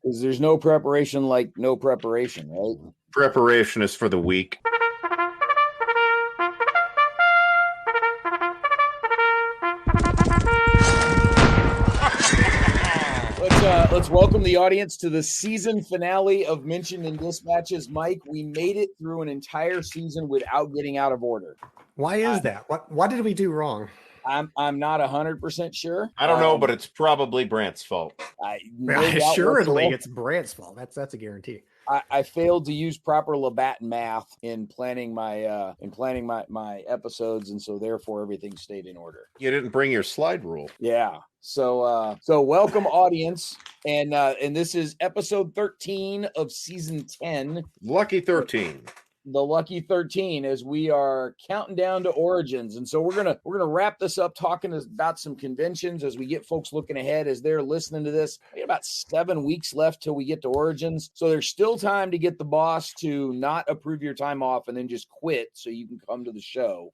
Because there's no preparation like no preparation, right? Preparation is for the weak. Let's welcome the audience to the season finale of Mentioned in Dispatches. Mike, we made it through an entire season without getting out of order. Why is that? What did we do wrong? I'm not 100% sure. I don't know, but it's probably Brant's fault. Assuredly, it's Brant's fault. That's a guarantee. I failed to use proper Labatt math in planning my my episodes, and so therefore everything stayed in order. You didn't bring your slide rule. Yeah. So welcome audience, and this is episode 13 of season 10. Lucky 13. The lucky 13, as we are counting down to Origins. And so we're gonna wrap this up talking about some conventions as we get folks looking ahead as they're listening to this. We got about 7 weeks left till we get to Origins, so there's still time to get the boss to not approve your time off and then just quit so you can come to the show.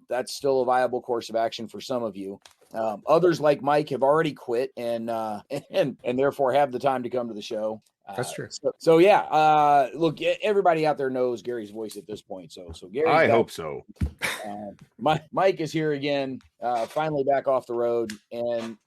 That's still a viable course of action for some of you. Others like Mike have already quit and therefore have the time to come to the show. That's true. So yeah, look, everybody out there knows Gary's voice at this point. So Gary, I hope so. Mike is here again, finally back off the road, and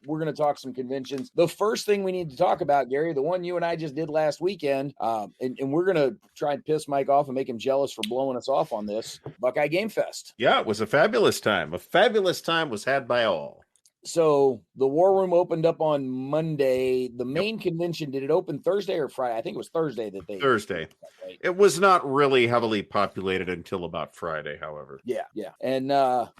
we're going to talk some conventions. The first thing we need to talk about, Gary, the one you and I just did last weekend, and we're going to try and piss Mike off and make him jealous for blowing us off on this, Buckeye Game Fest. Yeah, it was a fabulous time. A fabulous time was had by all. So the War Room opened up on Monday. The main convention, did it open Thursday or Friday? I think it was Thursday that they. Thursday. Right? It was not really heavily populated until about Friday, however. Yeah. And I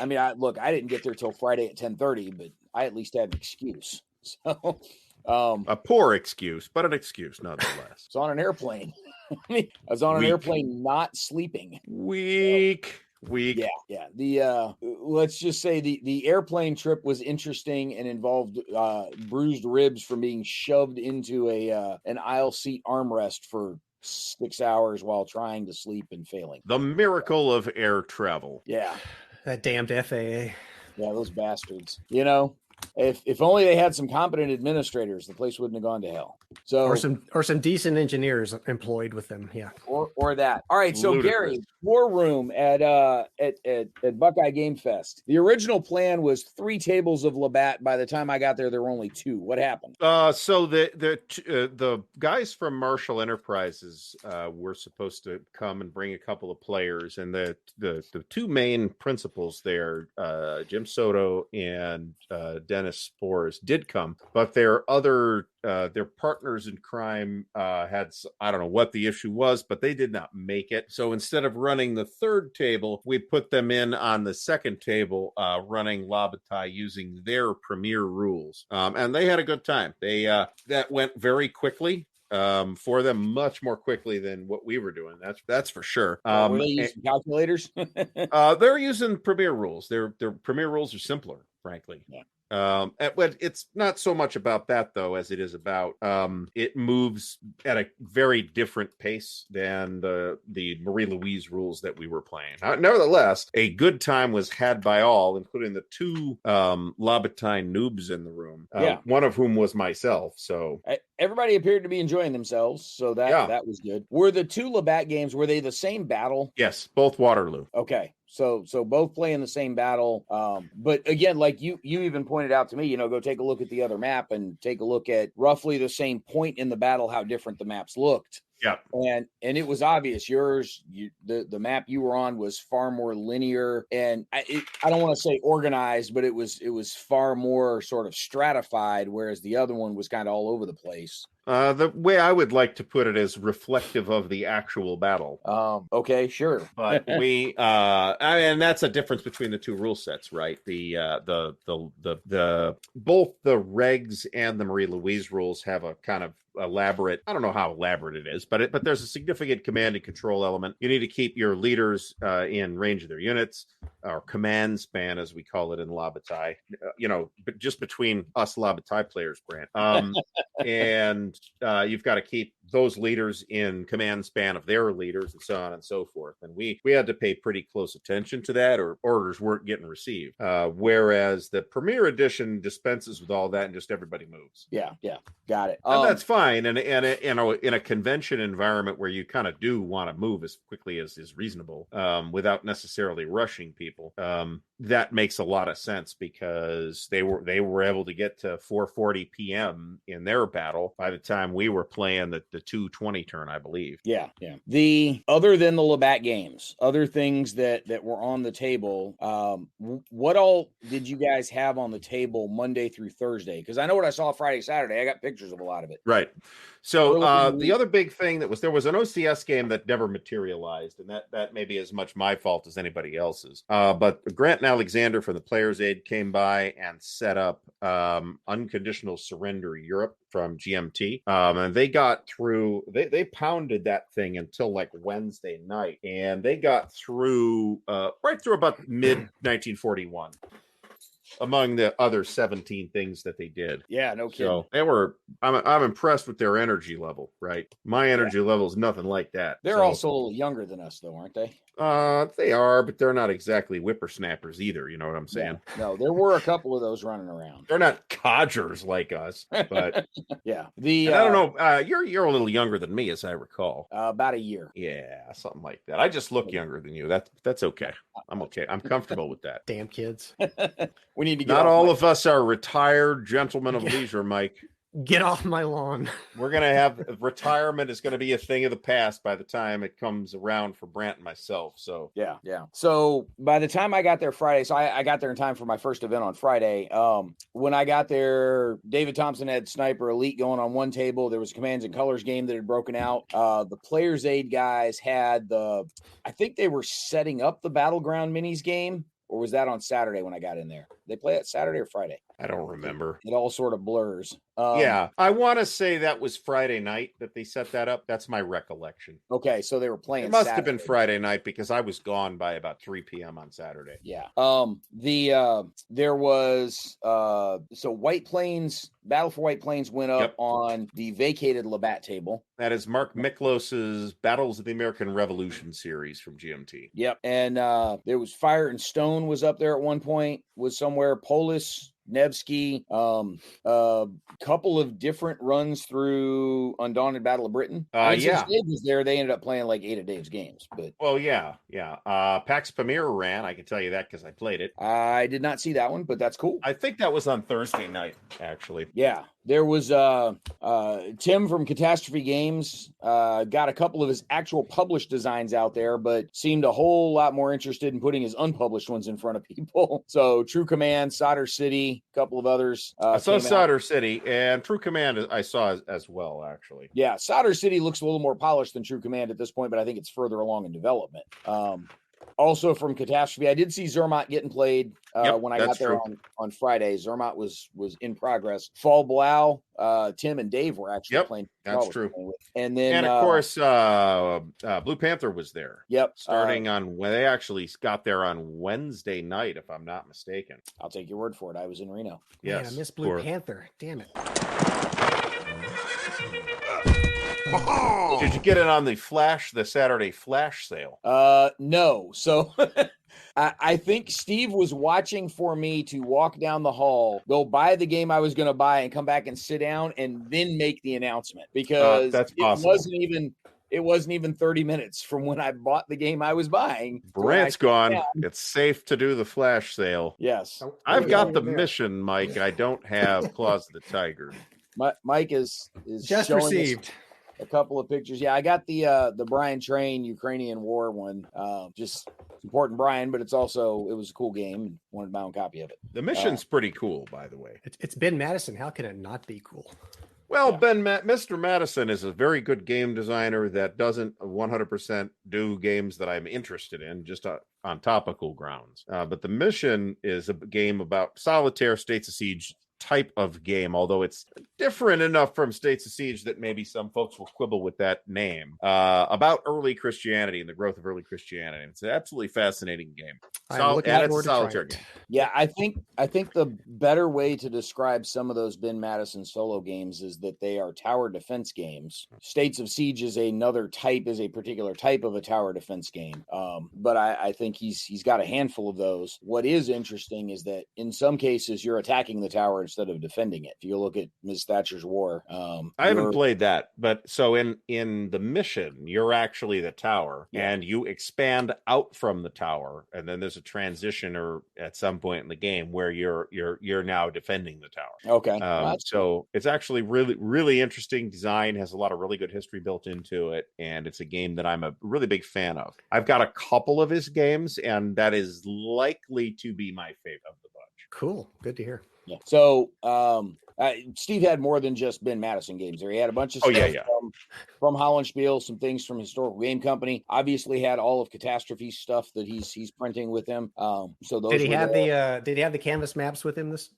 mean, I didn't get there till Friday at 10:30, but I at least had an excuse. So a poor excuse, but an excuse nonetheless. It's on an airplane. I was on an airplane not sleeping. Weak. Yeah. The let's just say the airplane trip was interesting and involved bruised ribs from being shoved into an aisle seat armrest for 6 hours while trying to sleep and failing. The miracle of air travel. Yeah. That damned FAA. Yeah, those bastards. You know, if only they had some competent administrators, the place wouldn't have gone to hell. So or some decent engineers employed with them, yeah. Or that. All right, so Ludicrous. Gary, War Room at Buckeye Game Fest. The original plan was 3 tables of Labatt. By the time I got there were only 2. What happened? So the guys from Marshall Enterprises were supposed to come and bring a couple of players, and the 2 main principals there, Jim Soto and Dennis Spores, did come, but their partners in crime had, I don't know what the issue was, but they did not make it. So instead of running the 3rd table, we put them in on the 2nd table, running Labatai using their premier rules. And they had a good time. They that went very quickly. For them, much more quickly than what we were doing. That's for sure. Were they using calculators? They're using premier rules. Their premier rules are simpler, frankly. Yeah. But it's not so much about that, though, as it is about it moves at a very different pace than the Marie Louise rules that we were playing. Nevertheless, a good time was had by all, including the 2 Labatine noobs in the room, one of whom was myself. So everybody appeared to be enjoying themselves, so that was good. Were the 2 Labatt games, were they the same battle? Yes, both Waterloo. Okay. So both play in the same battle. But again, like you even pointed out to me, go take a look at the other map and take a look at roughly the same point in the battle, how different the maps looked. Yeah. And it was obvious the map you were on was far more linear, and I don't want to say organized, but it was far more sort of stratified, whereas the other one was kind of all over the place. The way I would like to put it is reflective of the actual battle. Okay, sure. But and that's a difference between the 2 rule sets, right? The both the regs and the Marie Louise rules have a kind of elaborate, I don't know how elaborate it is, but there's a significant command and control element. You need to keep your leaders in range of their units, or command span, as we call it in Labatai, but just between us Labatai players, Brant. And you've got to keep those leaders in command span of their leaders and so on and so forth. And we had to pay pretty close attention to that, or orders weren't getting received. Whereas the Premier Edition dispenses with all that and just everybody moves. Yeah, got it. And that's fine. And in a convention environment where you kind of do want to move as quickly as is reasonable, without necessarily rushing people, that makes a lot of sense, because they were able to get to 4:40 p.m. in their battle by the time we were playing the 2:20 turn, I believe. Yeah. The other than the Labatt games, other things that were on the table, what all did you guys have on the table Monday through Thursday? Because I know what I saw Friday, Saturday. I got pictures of a lot of it. Right. So the other big thing there was an OCS game that never materialized, and that may be as much my fault as anybody else's. But Grant and Alexander from the Players Aid came by and set up Unconditional Surrender Europe from GMT, and they got through. They pounded that thing until like Wednesday night, and they got through right through about mid 1941. Among the other 17 things that they did. Yeah, no kidding. So I'm impressed with their energy level, right? My energy level is nothing like that. They're also a little younger than us, though, aren't they? They are, but they're not exactly whippersnappers either. You know what I'm saying? No, there were a couple of those running around. They're not codgers like us, but yeah. I don't know. You're a little younger than me, as I recall. About a year. Yeah, something like that. I just look younger than you. That's okay. I'm okay. I'm comfortable with that. Damn kids. We need to get Not all of us are retired gentlemen of leisure, Mike. Get off my lawn. We're going to have retirement is going to be a thing of the past by the time it comes around for Brant and myself. So, yeah. So by the time I got there Friday, so I got there in time for my first event on Friday. When I got there, David Thompson had Sniper Elite going on one table. There was a Commands and Colors game that had broken out. The Players Aid guys had I think they were setting up the Battleground Minis game. Or was that on Saturday when I got in there? They play it Saturday or Friday? I don't remember. It all sort of blurs. Yeah, I want to say that was Friday night that they set that up. That's my recollection. Okay, so they were playing. It must have been Friday night because I was gone by about 3 p.m. on Saturday. Yeah. There was so White Plains, Battle for White Plains went up on the vacated Labatt table. That is Mark Miklos's Battles of the American Revolution series from GMT. Yep. And there was Fire and Stone was up there at one point, was somewhere. Polis, Nevsky, couple of different runs through Undaunted Battle of Britain. Since Dave was there, they ended up playing like 8 of Dave's games. But Pax Pamir ran. I can tell you that because I played it. I did not see that one, but that's cool. I think that was on Thursday night, actually. Yeah. There was Tim from Catastrophe Games, got a couple of his actual published designs out there, but seemed a whole lot more interested in putting his unpublished ones in front of people. So True Command, Solder City, a couple of others. I saw Solder City, and True Command I saw as well, actually. Yeah, Solder City looks a little more polished than True Command at this point, but I think it's further along in development. Also from Catastrophe, I did see Zermatt getting played when I got there on Friday. Zermatt was in progress. Fall Blau, Tim and Dave were actually playing. That's true. And then, of course, Blue Panther was there. Yep. Starting on when they actually got there on Wednesday night, if I'm not mistaken. I'll take your word for it. I was in Reno. Yes. Man, I missed Blue Panther. Damn it. Did you get it on the Saturday flash sale? No. So I think Steve was watching for me to walk down the hall, go buy the game I was going to buy, and come back and sit down and then make the announcement, because it wasn't even 30 minutes from when I bought the game I was buying. Brant's gone. It's safe to do the flash sale. Yes. I've got the mission, Mike. I don't have Claws of the Tiger. Mike is just received a couple of pictures. Yeah, I got the Brian Train Ukrainian War one. Just important Brian, but it was a cool game. Wanted my own copy of it. The mission's pretty cool, by the way. It's Ben Madison. How can it not be cool? Well, Mr. Madison is a very good game designer that doesn't 100% do games that I'm interested in, just on topical grounds. But the mission is a game about solitaire States of Siege type of game, although it's different enough from States of Siege that maybe some folks will quibble with that name, about early Christianity and the growth of early Christianity. It's an absolutely fascinating game. I'm looking And it's a forward to trying solitaire it. game. Yeah, I think the better way to describe some of those Ben Madison solo games is that they are tower defense games. States of Siege is a particular type of a tower defense game. But I think he's got a handful of those. What is interesting is that in some cases you're attacking the tower instead of defending it. If you look at Ms. Thatcher's War, I haven't played that, but so in the mission, you're actually the tower, and you expand out from the tower, and then there's a transition or at some point in the game where you're now defending the tower. Okay. So it's actually really, really interesting design, has a lot of really good history built into it, and it's a game that I'm a really big fan of. I've got a couple of his games, and that is likely to be my favorite of the bunch. Cool. Good to hear. Yeah. So Steve had more than just Ben Madison games there. He had a bunch of stuff from Hollandspiel, some things from Historical Game Company. Obviously had all of Catastrophe's stuff that he's printing with him. So those did he have the canvas maps with him this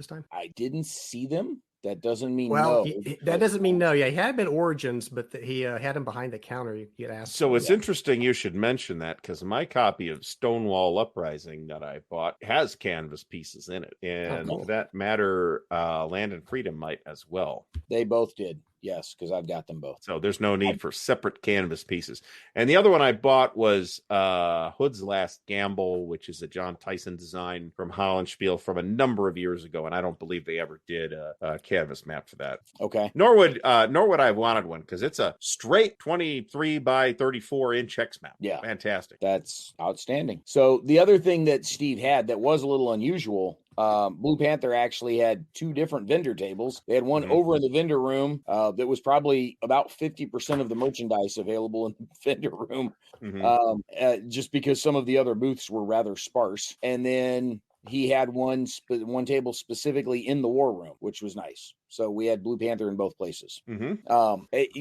time? I didn't see them. That doesn't mean no. That doesn't mean no. Yeah, he had been Origins, but he had him behind the counter. You could ask. So it's interesting you should mention that, because my copy of Stonewall Uprising that I bought has canvas pieces in it, and for that matter, Land and Freedom might as well. They both did. Yes, because I've got them both. So there's no need for separate canvas pieces. And the other one I bought was Hood's Last Gamble, which is a John Tyson design from Hollandspiel from a number of years ago, and I don't believe they ever did a canvas map for that. Okay. Nor would I have wanted one, because it's a straight 23 by 34 inch X map. Yeah. Fantastic. That's outstanding. So the other thing that Steve had that was a little unusual, Blue Panther actually had two different vendor tables. They had one over in the vendor room that was probably about 50% of the merchandise available in the vendor room, just because some of the other booths were rather sparse. And then he had one table specifically in the war room, which was nice. So we had Blue Panther in both places.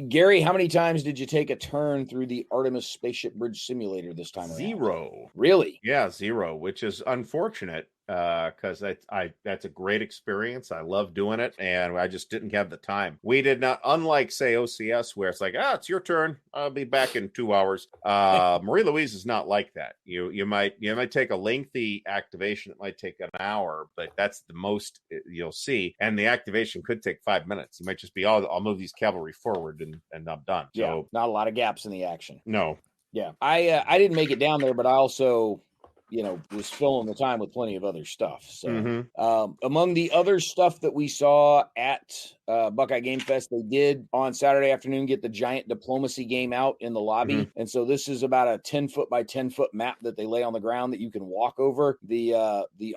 Gary, how many times did you take a turn through the Artemis Spaceship Bridge Simulator this time around? 0. Really? Yeah, 0, which is unfortunate, because that's a great experience. I love doing it, and I just didn't have the time. We did not, unlike say OCS, where it's like, it's your turn, I'll be back in 2 hours. Marie Louise is not like that. You might take a lengthy activation. It might take an hour, but that's the most you'll see, and the activation could take 5 minutes. You might just be, I'll move these cavalry forward and I'm done. Yeah, so not a lot of gaps in the action. No. Yeah, I didn't make it down there, but I also was filling the time with plenty of other stuff. So among the other stuff that we saw at Buckeye Game Fest, they did on Saturday afternoon get the giant diplomacy game out in the lobby. And so this is about a 10-foot by 10-foot map that they lay on the ground that you can walk over. The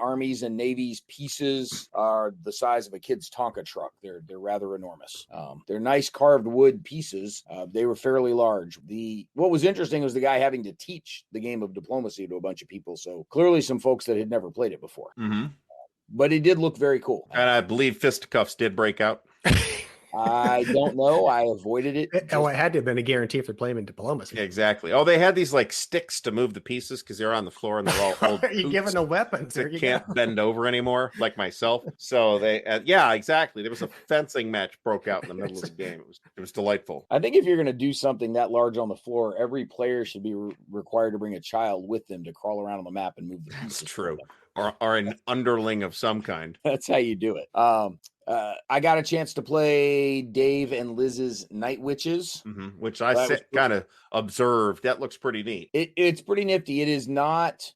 Army's and Navy's pieces are the size of a kid's Tonka truck. They're rather enormous. They're nice carved wood pieces. They were fairly large. What was interesting was the guy having to teach the game of diplomacy to a bunch of people. So clearly some folks that had never played it before. But it did look very cool. And I believe fisticuffs did break out. I don't know. I avoided it. It had to have been a guarantee if they're playing in diplomacy. Exactly. Oh, they had these like sticks to move the pieces because they're on the floor and they're all old. You're giving the weapons. That can't bend over anymore, like myself. So they, exactly. There was a fencing match broke out in the middle of the game. It was delightful. I think if you're going to do something that large on the floor, every player should be required to bring a child with them to crawl around on the map and move the pieces. That's true. Or an underling of some kind. That's how you do it. I got a chance to play Dave and Liz's Night Witches, which I kind of observed. That looks pretty neat. It's pretty nifty. It is not.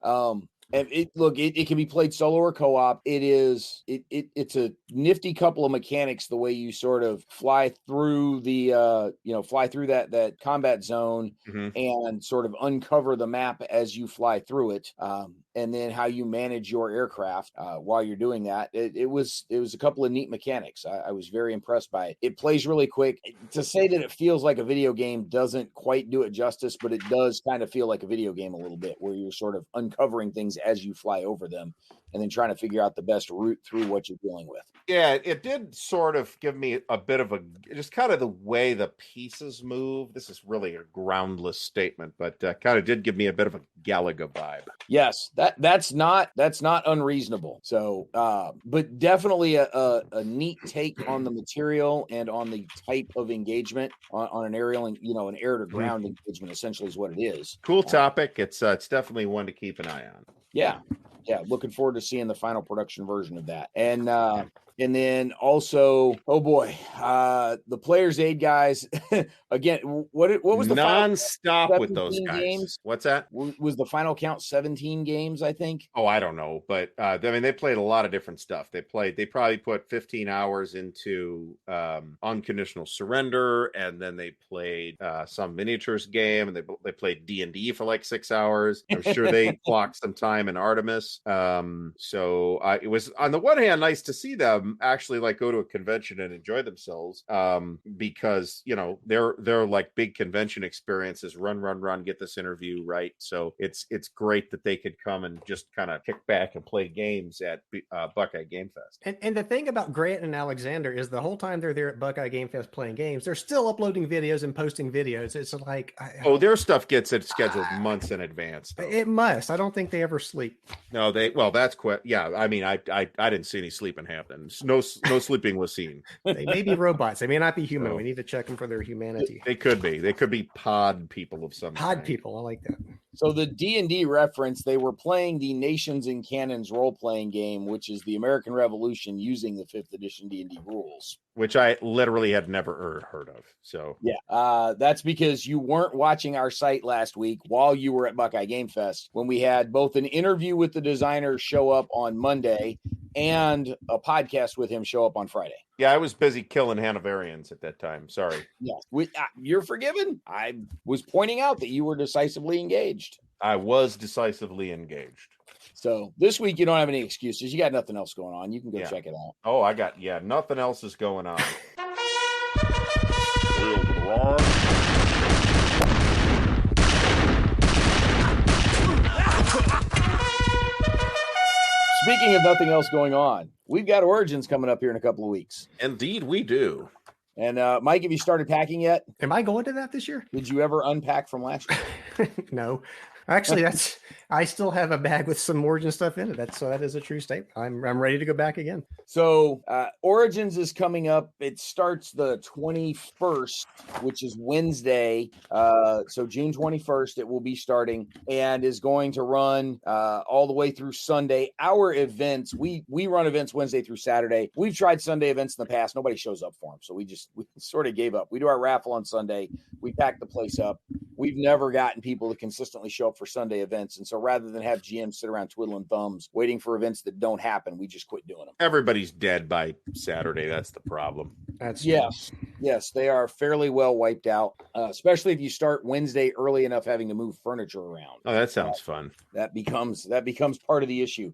It can be played solo or co-op. It's a nifty couple of mechanics. The way you sort of fly through that combat zone and sort of uncover the map as you fly through it. And then how you manage your aircraft while you're doing that. It was a couple of neat mechanics. I was very impressed by it. It plays really quick. To say that it feels like a video game doesn't quite do it justice, but it does kind of feel like a video game a little bit, where you're sort of uncovering things as you fly over them. and then trying to figure out the best route through what you're dealing with. Yeah, it did sort of give me a bit of just kind of the way the pieces move. This is really a groundless statement, but kind of did give me a bit of a Galaga vibe. Yes, that's not unreasonable. So, but definitely a neat take on the material and on the type of engagement on an aerial and an air to ground engagement. Essentially, is what it is. Cool topic. It's definitely one to keep an eye on. Yeah. Looking forward to seeing the final production version of that. And then also, oh boy, the Players Aid guys again. What was the nonstop with those guys? Games? What's that? Was the final count 17 games? I think. Oh, I don't know, but I mean, they played a lot of different stuff. They probably put 15 hours into Unconditional Surrender, and then they played some miniatures game, and they played D&D for like 6 hours. I'm sure they clocked some time in Artemis. So it was on the one hand nice to see them actually like go to a convention and enjoy themselves, because they're like big convention experiences, run, get this interview right. So it's great that they could come and just kind of kick back and play games at Buckeye Game Fest. And the thing about Grant and Alexander is the whole time they're there at Buckeye Game Fest playing games, they're still uploading videos and posting videos. It's like their stuff gets it scheduled months in advance, though. It must. I don't think they ever sleep. No, that's quite. Yeah, I mean, I didn't see any sleeping happen. No sleeping was seen. They may be robots. They may not be human. We need to check them for their humanity. They could be. They could be pod people of some kind. People. I like that. So the D&D reference, they were playing the Nations and Cannons role-playing game, which is the American Revolution using the 5th edition D&D rules. Which I literally had never heard of. So yeah, that's because you weren't watching our site last week while you were at Buckeye Game Fest, when we had both an interview with the designer show up on Monday and a podcast with him show up on Friday. Yeah, I was busy killing Hanoverians at that time. Sorry. Yes, you're forgiven. I was pointing out that you were decisively engaged. I was decisively engaged. So this week you don't have any excuses. You got nothing else going on. You can go check it out. Oh, nothing else is going on. Speaking of nothing else going on, we've got Origins coming up here in a couple of weeks. Indeed, we do. And Mike, have you started packing yet? Am I going to that this year? Did you ever unpack from last year? No. Actually, I still have a bag with some Origin stuff in it. So that is a true statement. I'm ready to go back again. So Origins is coming up. It starts the 21st, which is Wednesday. So June 21st, it will be starting and is going to run all the way through Sunday. Our events, we run events Wednesday through Saturday. We've tried Sunday events in the past. Nobody shows up for them. So we sort of gave up. We do our raffle on Sunday. We pack the place up. We've never gotten people to consistently show up for Sunday events. And so rather than have GMs sit around twiddling thumbs, waiting for events that don't happen, we just quit doing them. Everybody's dead by Saturday. That's the problem. Yes, they are fairly well wiped out, especially if you start Wednesday early enough having to move furniture around. Oh, that sounds fun. That becomes part of the issue.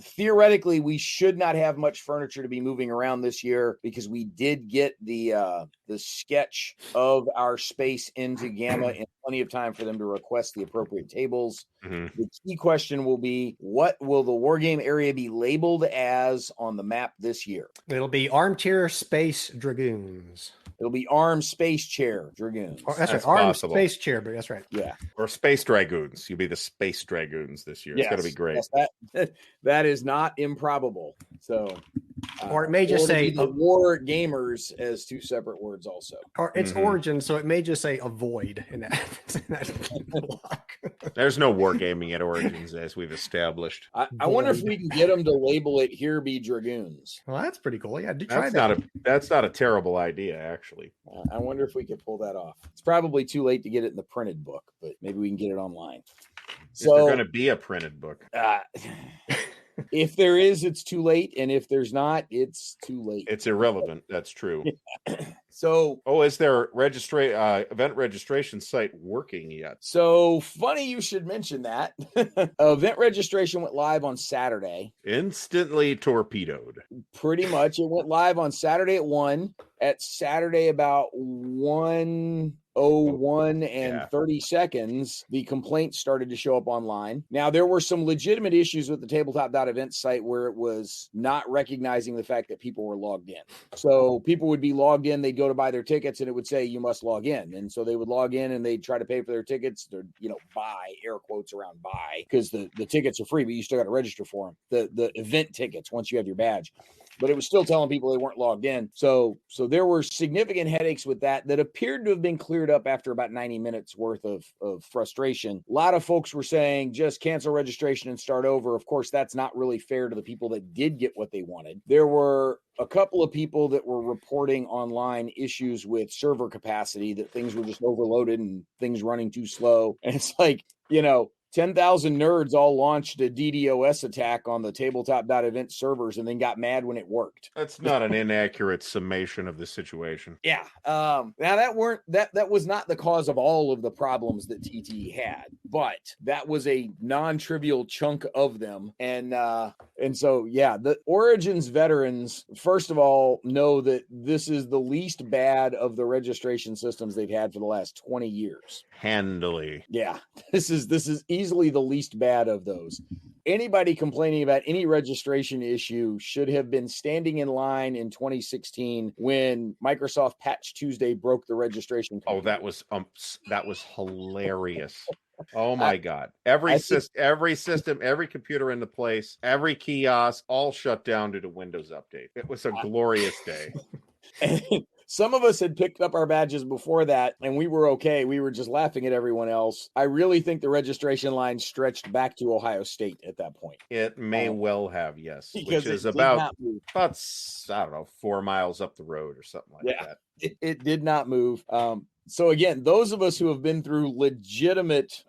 Theoretically, we should not have much furniture to be moving around this year because we did get the sketch of our space into Gamma in plenty of time for them to request the appropriate tables. Mm-hmm. The key question will be, what will the wargame area be labeled as on the map this year? It'll be Armchair Space Dragoons. It'll be Arm Space Chair Dragoons. Oh, that's right. Arm Space Chair, but that's right. Yeah. Or Space Dragoons. You'll be the Space Dragoons this year. Yes, it's going to be great. Yes, that is not improbable. So, or it may just say the War Gamers as two separate words also. Or it's Origin, so it may just say avoid in that block. There's no wargaming at Origins, as we've established. I wonder if we can get them to label it "Here Be Dragoons." Well, that's pretty cool. Yeah, try that. That's not a terrible idea, actually. I wonder if we could pull that off. It's probably too late to get it in the printed book, but maybe we can get it online. Is there going to be a printed book? If there is, it's too late, and if there's not, it's too late. It's irrelevant. That's true. So, is their event registration site working yet? So funny you should mention that. Event registration went live on Saturday. Instantly torpedoed. Pretty much. It went live on Saturday at 1. At Saturday about 1:01 and 30 seconds, the complaints started to show up online. Now, there were some legitimate issues with the tabletop.event site where it was not recognizing the fact that people were logged in. So people would be logged in, they'd go to buy their tickets, and it would say, you must log in. And so they would log in and they'd try to pay for their tickets. They're, buy, air quotes around buy, because the tickets are free, but you still got to register for them. The event tickets, once you have your badge. But it was still telling people they weren't logged in. So there were significant headaches with that appeared to have been cleared up after about 90 minutes worth of frustration. A lot of folks were saying, just cancel registration and start over. Of course, that's not really fair to the people that did get what they wanted. There were a couple of people that were reporting online issues with server capacity, that things were just overloaded and things running too slow. And it's like, 10,000 nerds all launched a DDoS attack on the tabletop.event servers and then got mad when it worked. That's not an inaccurate summation of the situation. Yeah. Now that was not the cause of all of the problems that TT had, but that was a non-trivial chunk of them. And so, yeah, the Origins veterans, first of all, know that this is the least bad of the registration systems they've had for the last 20 years. Handily. Yeah, this is easily the least bad of those. Anybody complaining about any registration issue should have been standing in line in 2016 when Microsoft Patch Tuesday broke the registration. Oh, that was hilarious. Oh my God. Every system, every computer in the place, every kiosk, all shut down due to Windows update. It was a glorious day. Some of us had picked up our badges before that, and we were okay. We were just laughing at everyone else. I really think the registration line stretched back to Ohio State at that point. It may well have, yes. Because which is about, I don't know, 4 miles up the road or something like that. It did not move. So again, those of us who have been through legitimate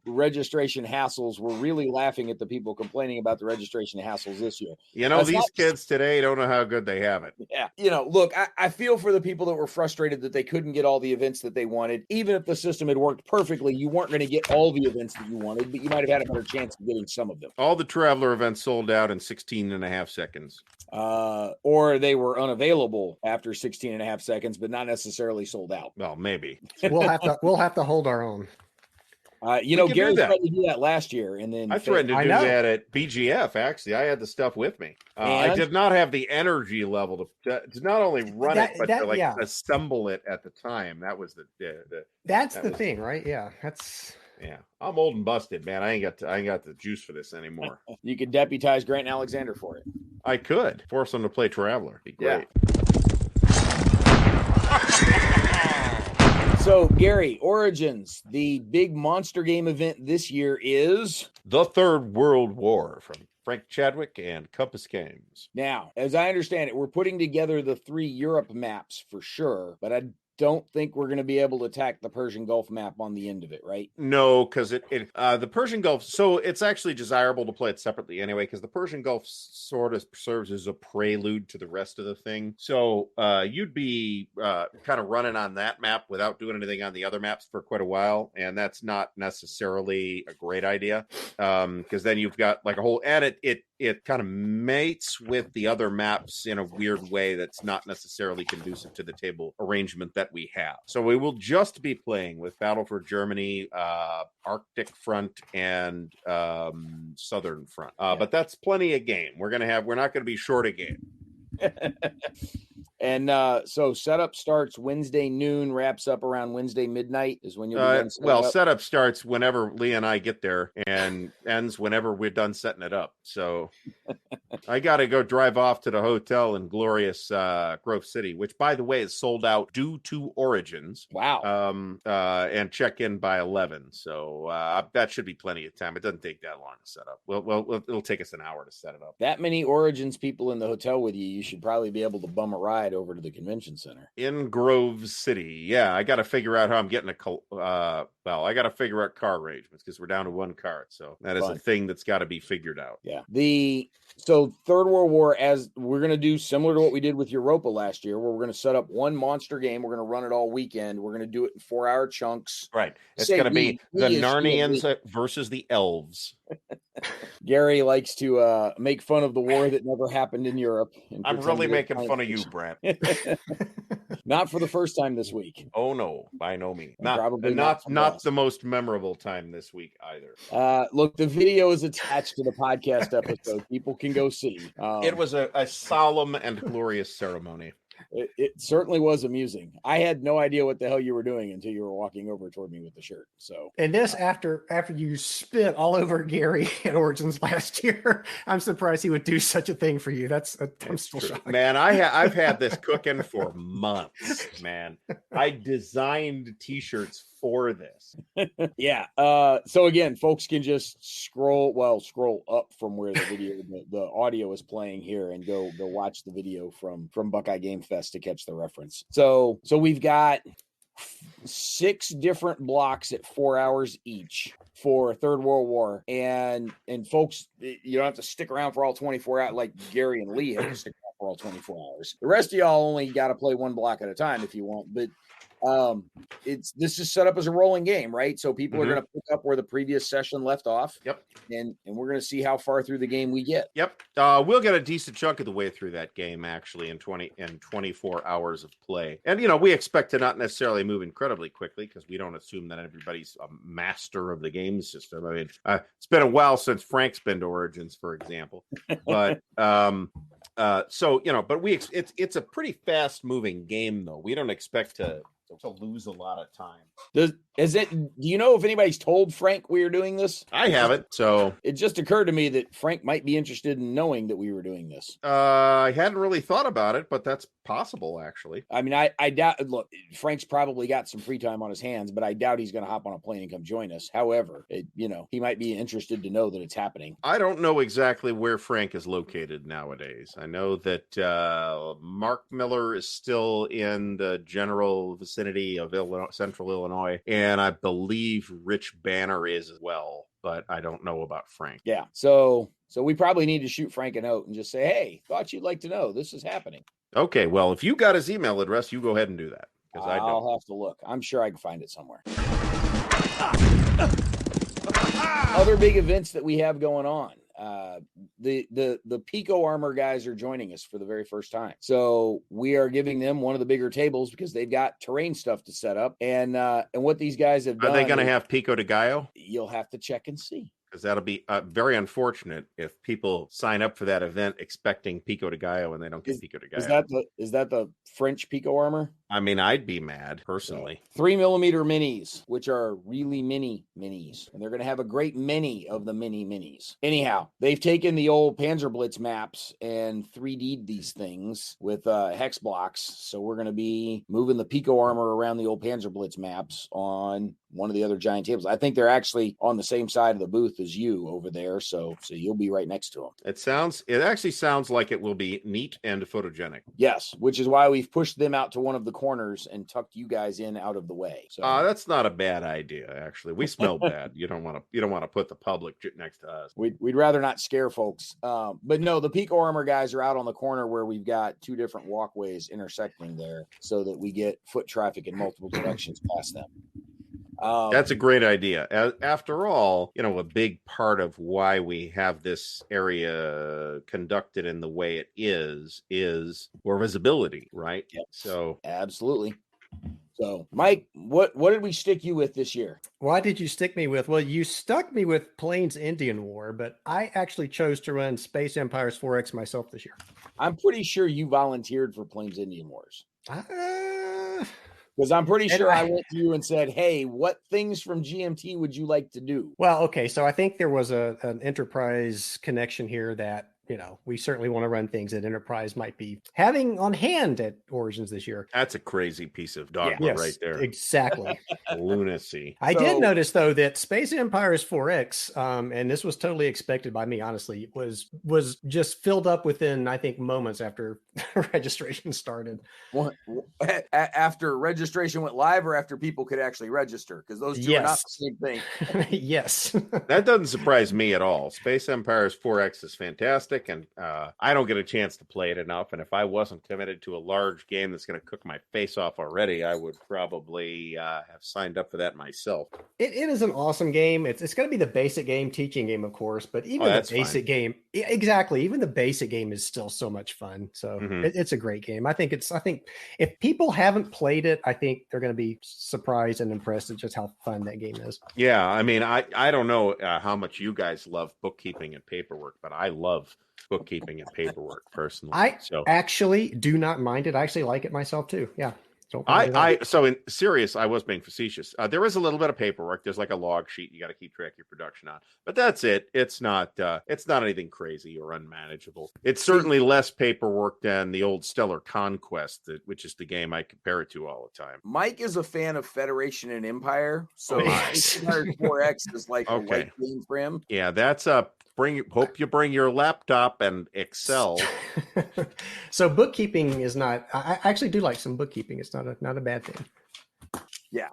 registration hassles were really laughing at the people complaining about the registration hassles this year. These kids today don't know how good they have it. Yeah. Look, I feel for the people that were frustrated that they couldn't get all the events that they wanted. Even if the system had worked perfectly, you weren't going to get all the events that you wanted, but you might have had a better chance of getting some of them. All the Traveler events sold out in 16 and a half seconds. Or they were unavailable after 16 and a half seconds, but not necessarily sold out. Well, maybe. We'll have to hold our own. Gary tried to do that last year, and then I threatened to do that at BGF. Actually, I had the stuff with me. I did not have the energy level to not only run it, but to assemble it at the time. That was the thing, right? Yeah, I'm old and busted, man. I ain't got the juice for this anymore. You could deputize Grant and Alexander for it. I could force them to play Traveler. Be great. So, Gary, Origins, the big monster game event this year is The Third World War from Frank Chadwick and Compass Games. Now, as I understand it, we're putting together the 3 Europe maps for sure, but I don't think we're going to be able to attack the Persian Gulf map on the end of it, right? No, because the Persian Gulf, so it's actually desirable to play it separately anyway, because the Persian Gulf sort of serves as a prelude to the rest of the thing. So you'd be kind of running on that map without doing anything on the other maps for quite a while, and that's not necessarily a great idea, because then you've got like a whole, and it kind of mates with the other maps in a weird way that's not necessarily conducive to the table arrangement that we have. So we will just be playing with Battle for Germany, Arctic Front, and Southern Front. But that's plenty of game. We're not going to be short a game. And so setup starts Wednesday noon, wraps up around Wednesday midnight is when you'll be done setting up. Setup starts whenever Lee and I get there and ends whenever we're done setting it up. So I got to go drive off to the hotel in glorious Grove City, which, by the way, is sold out due to Origins. Wow. And check in by 11. So that should be plenty of time. It doesn't take that long to set up. Well, it'll take us an hour to set it up. That many Origins people in the hotel with you, you should probably be able to bum a ride ride over to the convention center. In Grove City. Yeah, I got to figure out how I'm getting I got to figure out car arrangements because we're down to one cart. So that is a thing that's got to be figured out. Yeah. So Third World War, as we're going to do similar to what we did with Europa last year, where we're going to set up one monster game. We're going to run it all weekend. We're going to do it in 4-hour chunks. Right. It's going to be the Narnians versus the elves. Gary likes to make fun of the war that never happened in Europe. I'm really making fun of you, Brant. Not for the first time this week. Oh no, by no means. Not the most memorable time this week either. Look, the video is attached to the podcast episode. People can go see. It was a solemn and glorious ceremony. It certainly was amusing. I had no idea what the hell you were doing until you were walking over toward me with the shirt. So, and this after you spit all over Gary at Origins last year, I'm surprised he would do such a thing for you. I'm still shocked. Man, I've had this cooking for months. Man, I designed T-shirts for this. Yeah. So again, folks can just scroll up from where the video, the audio is playing here, and go watch the video from Buckeye Game Fest to catch the reference. So we've got 6 different blocks at 4 hours each for Third World War, and folks, you don't have to stick around for all 24 hours like Gary and Lee have to stick around for all 24 hours. The rest of y'all only got to play one block at a time if you want, but this is set up as a rolling game, right? So people are going to pick up where the previous session left off. Yep. And we're going to see how far through the game we get. Yep. We'll get a decent chunk of the way through that game actually in 24 hours of play. And we expect to not necessarily move incredibly quickly because we don't assume that everybody's a master of the game system. I mean, it's been a while since Frank's been to Origins, for example. But but it's a pretty fast moving game though. We don't expect to lose a lot of time. Do you know if anybody's told Frank we are doing this? I haven't, so it just occurred to me that Frank might be interested in knowing that we were doing this. I hadn't really thought about it, but that's possible actually. I mean, I doubt. Look, Frank's probably got some free time on his hands, but I doubt he's going to hop on a plane and come join us. However, he might be interested to know that it's happening. I don't know exactly where Frank is located nowadays. I know that Mark Miller is still in the general vicinity of Central Illinois, and I believe Rich Banner is as well, but I don't know about Frank. Yeah, so we probably need to shoot Frank a note and just say, hey, thought you'd like to know this is happening. Okay, well, if you got his email address, you go ahead and do that. I'll have to look. I'm sure I can find it somewhere. Other big events that we have going on. The Pico Armor guys are joining us for the very first time. So we are giving them one of the bigger tables because they've got terrain stuff to set up. And what these guys have done. Are they going to have Pico de Gallo? You'll have to check and see. Because that'll be very unfortunate if people sign up for that event expecting Pico de Gallo and they don't get Pico de Gallo. Is that the French Pico Armor? I mean, I'd be mad personally. 3mm minis, which are really mini minis, and they're going to have a great many of the mini minis. Anyhow, they've taken the old Panzerblitz maps and 3D'd these things with hex blocks. So we're going to be moving the Pico Armor around the old Panzerblitz maps on one of the other giant tables. I think they're actually on the same side of the booth as you over there, so you'll be right next to them. It actually sounds like it will be neat and photogenic. Yes, which is why we've pushed them out to one of the corners and tucked you guys in out of the way. So that's not a bad idea, actually. We smell bad. You don't want to put the public next to us. We'd rather not scare folks. But no, the Pico Armor guys are out on the corner where we've got 2 different walkways intersecting there so that we get foot traffic in multiple directions past them. That's a great idea. After all, a big part of why we have this area conducted in the way it is for visibility, right? Yep. So absolutely. So, Mike, what did we stick you with this year? Why did you stick me with? Well, you stuck me with Plains Indian War, but I actually chose to run Space Empires 4X myself this year. I'm pretty sure you volunteered for Plains Indian Wars. Because I'm pretty sure I went to you and said, hey, what things from GMT would you like to do? Well, okay. So I think there was an enterprise connection here that we certainly want to run things that Enterprise might be having on hand at Origins this year. That's a crazy piece of dogma Yes, right there. exactly. Lunacy. I did notice though that Space Empires 4X, and this was totally expected by me, honestly, was just filled up within, I think, moments after registration started. After registration went live, or after people could actually register? Because those two are not the same thing. Yes. That doesn't surprise me at all. Space Empires 4X is fantastic, and I don't get a chance to play it enough. And if I wasn't committed to a large game that's going to cook my face off already, I would probably have signed up for that myself. It is an awesome game. It's going to be the basic game, teaching game, of course, but even the basic game, exactly, even the basic game is still so much fun. So it's a great game. I think if people haven't played it, I think they're going to be surprised and impressed at just how fun that game is. Yeah, I mean, I don't know how much you guys love bookkeeping and paperwork, but I love bookkeeping and paperwork personally. I actually do not mind it. I actually like it myself too. Yeah. So in serious, I was being facetious. There is a little bit of paperwork. There's like a log sheet you got to keep track of your production on, but that's it. It's not anything crazy or unmanageable. It's certainly less paperwork than the old Stellar Conquest, which is the game I compare it to all the time. Mike is a fan of Federation and Empire, so 4X is like a light game for him. Yeah, that's hope you bring your laptop and Excel. So bookkeeping is not. I actually do like some bookkeeping. It's not a bad thing. Yeah.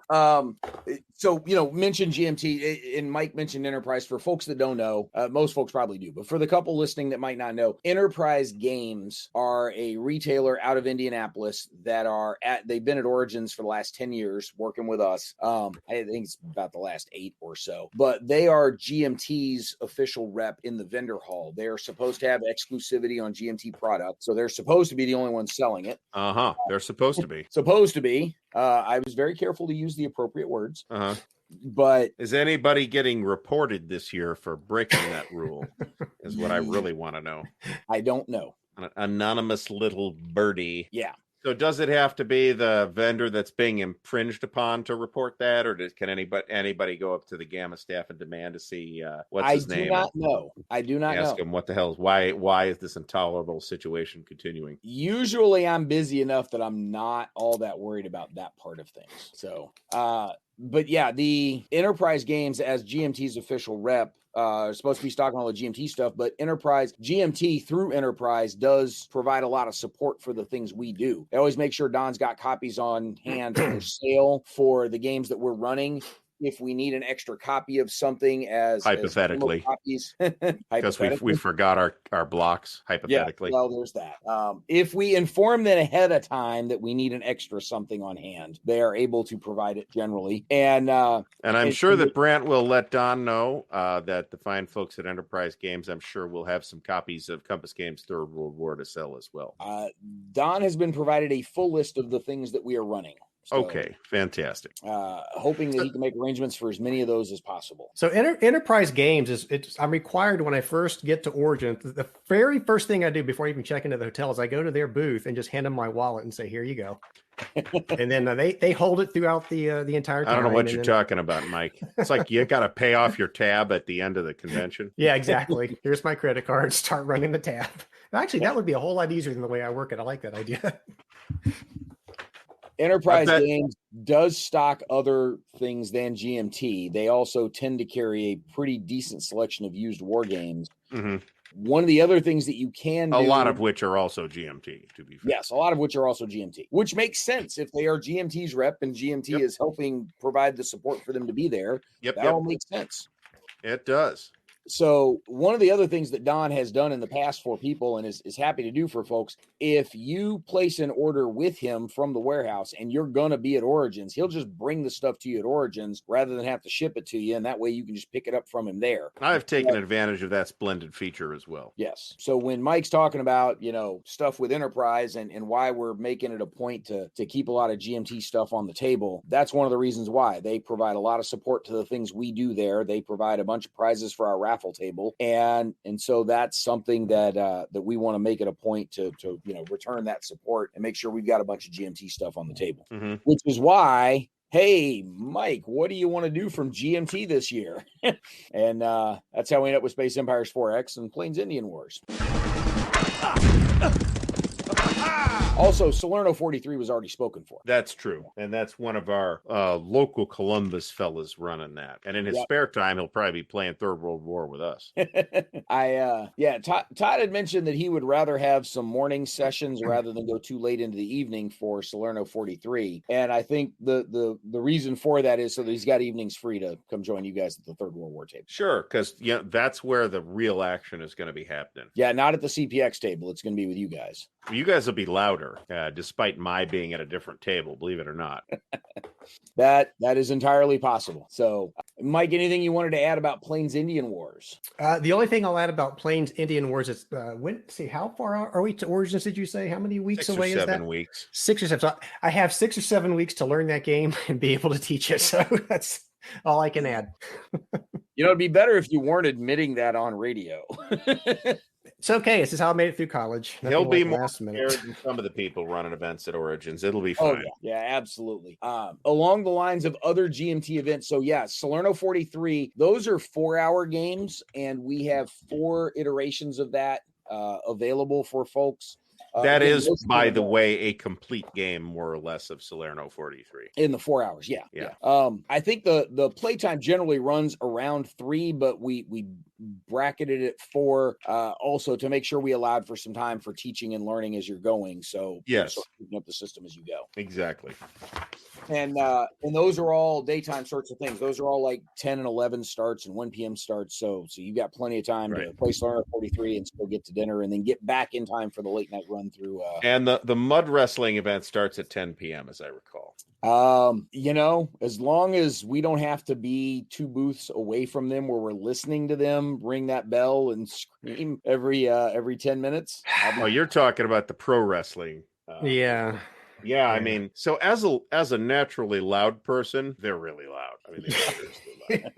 So, mention GMT, and Mike mentioned Enterprise. For folks that don't know, most folks probably do, but for the couple listening that might not know, Enterprise Games are a retailer out of Indianapolis they've been at Origins for the last 10 years working with us. I think it's about the last 8 or so, but they are GMT's official rep in the vendor hall. They're supposed to have exclusivity on GMT product, so they're supposed to be the only ones selling it. They're supposed to be. I was very careful to use the appropriate words. But is anybody getting reported this year for breaking that rule? Is what I really want to know. I don't know. An anonymous little birdie. Yeah. So does it have to be the vendor that's being infringed upon to report that, or can anybody go up to the Gamma staff and demand to see what's his name? I do not know. Ask him what the hell is why is this intolerable situation continuing? Usually I'm busy enough that I'm not all that worried about that part of things. So but yeah, the Enterprise Games as GMT's official rep are supposed to be stocking all the GMT stuff, but GMT through Enterprise does provide a lot of support for the things we do. They always make sure Don's got copies on hand for sale for the games that we're running. If we need an extra copy of something hypothetically copies, because we forgot our blocks hypothetically. Yeah, well, there's that. If we inform them ahead of time that we need an extra something on hand, they are able to provide it generally. And I'm sure that Brant will let Don know that the fine folks at Enterprise Games, I'm sure, will have some copies of Compass Games Third World War to sell as well. Don has been provided a full list of the things that we are running. So, okay, fantastic. Hoping that he can make arrangements for as many of those as possible. So Enterprise Games I'm required when I first get to Origin. The very first thing I do before I even check into the hotel is I go to their booth and just hand them my wallet and say, "Here you go." And then they hold it throughout the entire time. I don't know what you're talking about, Mike. It's like you got to pay off your tab at the end of the convention. Yeah, exactly. Here's my credit card. Start running the tab. Actually, that would be a whole lot easier than the way I work it. I like that idea. Enterprise Games does stock other things than GMT. They also tend to carry a pretty decent selection of used war games. Mm-hmm. One of the other things that you can do, a lot of which are also GMT, to be fair. Yes, a lot of which are also GMT, which makes sense if they are GMT's rep and GMT is helping provide the support for them to be there. That all makes sense. It does. So one of the other things that Don has done in the past for people and is happy to do for folks, if you place an order with him from the warehouse and you're going to be at Origins, he'll just bring the stuff to you at Origins rather than have to ship it to you. And that way you can just pick it up from him there. I've taken advantage of that splendid feature as well. Yes. So when Mike's talking about, stuff with Enterprise and why we're making it a point to keep a lot of GMT stuff on the table, that's one of the reasons why. They provide a lot of support to the things we do there. They provide a bunch of prizes for our raffle table. And so that's something that we want to make it a point to return that support and make sure we've got a bunch of GMT stuff on the table, which is why, hey, Mike, what do you want to do from GMT this year? And that's how we ended up with Space Empires 4X and Plains Indian Wars. Also, Salerno 43 was already spoken for. That's true. And that's one of our local Columbus fellas running that. And in his spare time, he'll probably be playing Third World War with us. Todd had mentioned that he would rather have some morning sessions rather than go too late into the evening for Salerno 43. And I think the reason for that is so that he's got evenings free to come join you guys at the Third World War table. Sure, because that's where the real action is going to be happening. Yeah, not at the CPX table. It's going to be with you guys. You guys will be louder, despite my being at a different table, believe it or not. That is entirely possible. So, Mike, anything you wanted to add about Plains Indian Wars? The only thing I'll add about Plains Indian Wars is how far are we to Origins? Did you say how many weeks away is that? 7 weeks. 6 or 7. So I have 6 or 7 weeks to learn that game and be able to teach it. So that's all I can add. It'd be better if you weren't admitting that on radio. It's okay. This is how I made it through college. He'll be more prepared than some of the people running events at Origins. It'll be fine. Oh, yeah, absolutely. Along the lines of other GMT events. So, Salerno 43, those are 4-hour games, and we have 4 iterations of that available for folks. That is, by the way, a complete game, more or less, of Salerno 43. In the 4 hours, yeah. I think the playtime generally runs around 3, but we bracketed it 4 also to make sure we allowed for some time for teaching and learning as you're going. So, keeping up the system as you go. Exactly. And those are all daytime sorts of things. Those are all like 10 and 11 starts and 1 p.m. starts. So you've got plenty of time to play Salerno 43 and still get to dinner and then get back in time for the late night run through. And the mud wrestling event starts at 10 p.m. as I recall. As long as we don't have to be 2 booths away from them where we're listening to them ring that bell and scream every 10 minutes. Oh, you're talking about the pro wrestling. Yeah, I mean, so as a naturally loud person, they're really loud. I mean, they're seriously loud.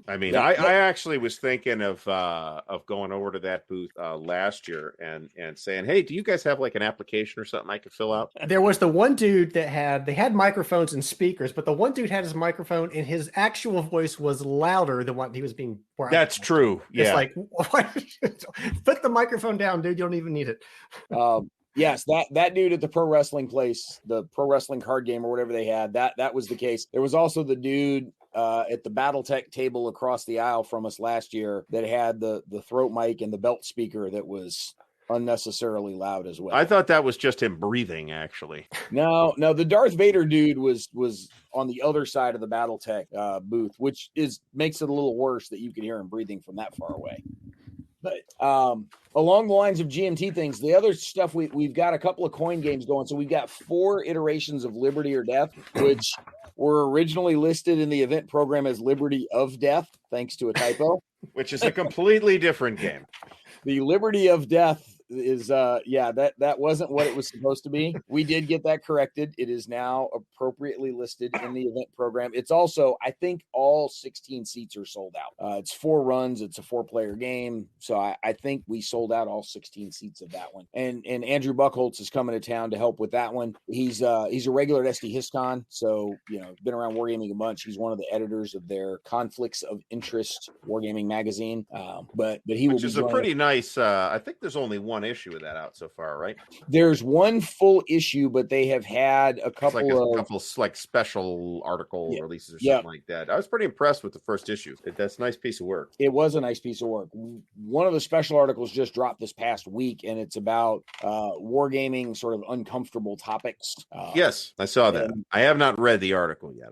I mean, I actually was thinking of going over to that booth last year and saying, "Hey, do you guys have like an application or something I could fill out?" There was the one dude that had microphones and speakers, but the one dude had his microphone and his actual voice was louder than what he was being. That's true. Yeah, it's like, what? Put the microphone down, dude. You don't even need it. Yes, that dude at the pro wrestling place, the pro wrestling card game or whatever they had, that was the case. There was also the dude at the BattleTech table across the aisle from us last year that had the throat mic and the belt speaker that was unnecessarily loud as well. I thought that was just him breathing, actually. No, the Darth Vader dude was on the other side of the BattleTech booth, which makes it a little worse that you can hear him breathing from that far away. But along the lines of GMT things, the other stuff we've got a couple of coin games going. So we've got 4 iterations of Liberty or Death, which were originally listed in the event program as Liberty of Death, thanks to a typo. Which is a completely different game. The Liberty of Death is that wasn't what it was supposed to be. We did get that corrected. It is now appropriately listed in the event program. It's also, I think, all 16 seats are sold out. It's 4 runs. It's a 4-player game. So I think we sold out all 16 seats of that one. And Andrew Buchholz is coming to town to help with that one. He's a regular at SD HistCon, so been around Wargaming a bunch. He's one of the editors of their Conflicts of Interest Wargaming magazine. But he will be, which is a pretty nice. I think there's only one issue of that out so far, right? There's one full issue, but they have had a couple like special article releases or something like that. I was pretty impressed with the first issue. That's a nice piece of work. It was a nice piece of work. One of the special articles just dropped this past week, and it's about wargaming sort of uncomfortable topics. Yes, I saw that. I have not read the article yet.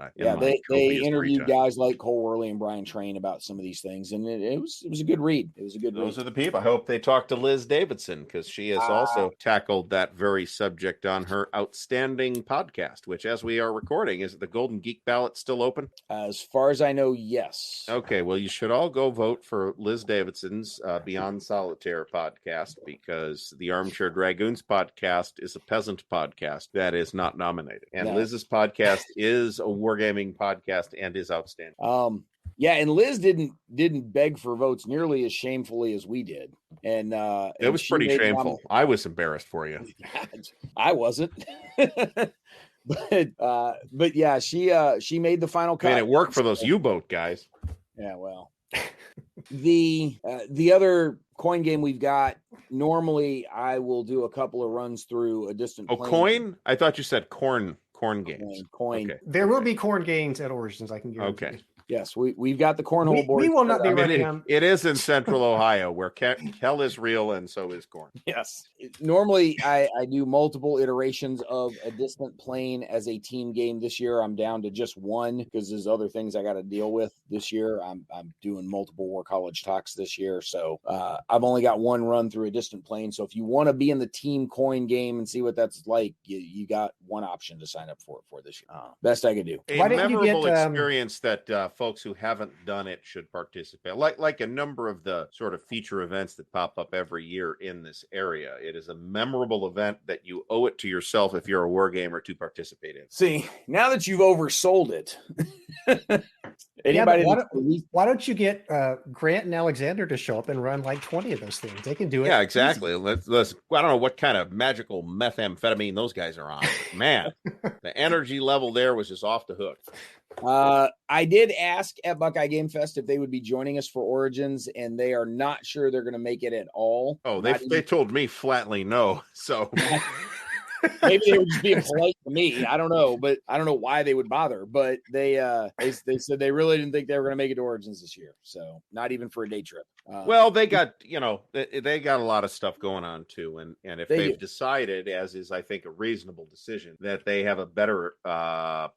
They interviewed guys like Cole Worley and Brian Train about some of these things, and it was a good read. It was a good read. Those are the people. I hope they talk to Liz Davidson, because she has also tackled that very subject on her outstanding podcast, which, as we are recording, is the Golden Geek ballot still open? As far as I know, yes. Okay, well, you should all go vote for Liz Davidson's Beyond Solitaire podcast, because the Armchair Dragoons podcast is a peasant podcast that is not nominated. And Liz's podcast is a wargaming podcast and is outstanding. Yeah, and Liz didn't beg for votes nearly as shamefully as we did. And it was pretty shameful. I was embarrassed for you. I wasn't. But yeah, she made the final cut. Man, it worked for those U-boat guys. Yeah, well. The other coin game we've got, normally I will do a couple of runs through a distant plane. Coin? I thought you said corn games. Coin. Okay. There will be corn games at Origins, I can guarantee. Okay. Yes, we've got the cornhole board. We will not be running them. It is in Central Ohio, where hell is real and so is corn. Yes. Normally, I do multiple iterations of a distant plane as a team game. This year, I'm down to just one because there's other things I got to deal with this year. I'm doing multiple War College talks this year, so I've only got one run through a distant plane. So if you want to be in the team coin game and see what that's like, you got one option to sign up for this year. Best I could do. A memorable experience that folks who haven't done it should participate. Like a number of the sort of feature events that pop up every year in this area. It is a memorable event that you owe it to yourself if you're a war gamer to participate in. See, now that you've oversold it. Why don't you get Grant and Alexander to show up and run like 20 of those things? They can do it. Yeah, exactly. Let's I don't know what kind of magical methamphetamine those guys are on. Man, the energy level there was just off the hook. I did ask at Buckeye Game Fest if they would be joining us for Origins, and they are not sure they're going to make it at all. Oh, they told me flatly no. So maybe they were just being polite to me. I don't know, but I don't know why they would bother. But they said they really didn't think they were going to make it to Origins this year. So not even for a day trip. Well, they got they got a lot of stuff going on too, and if they've decided, as is I think a reasonable decision, that they have a better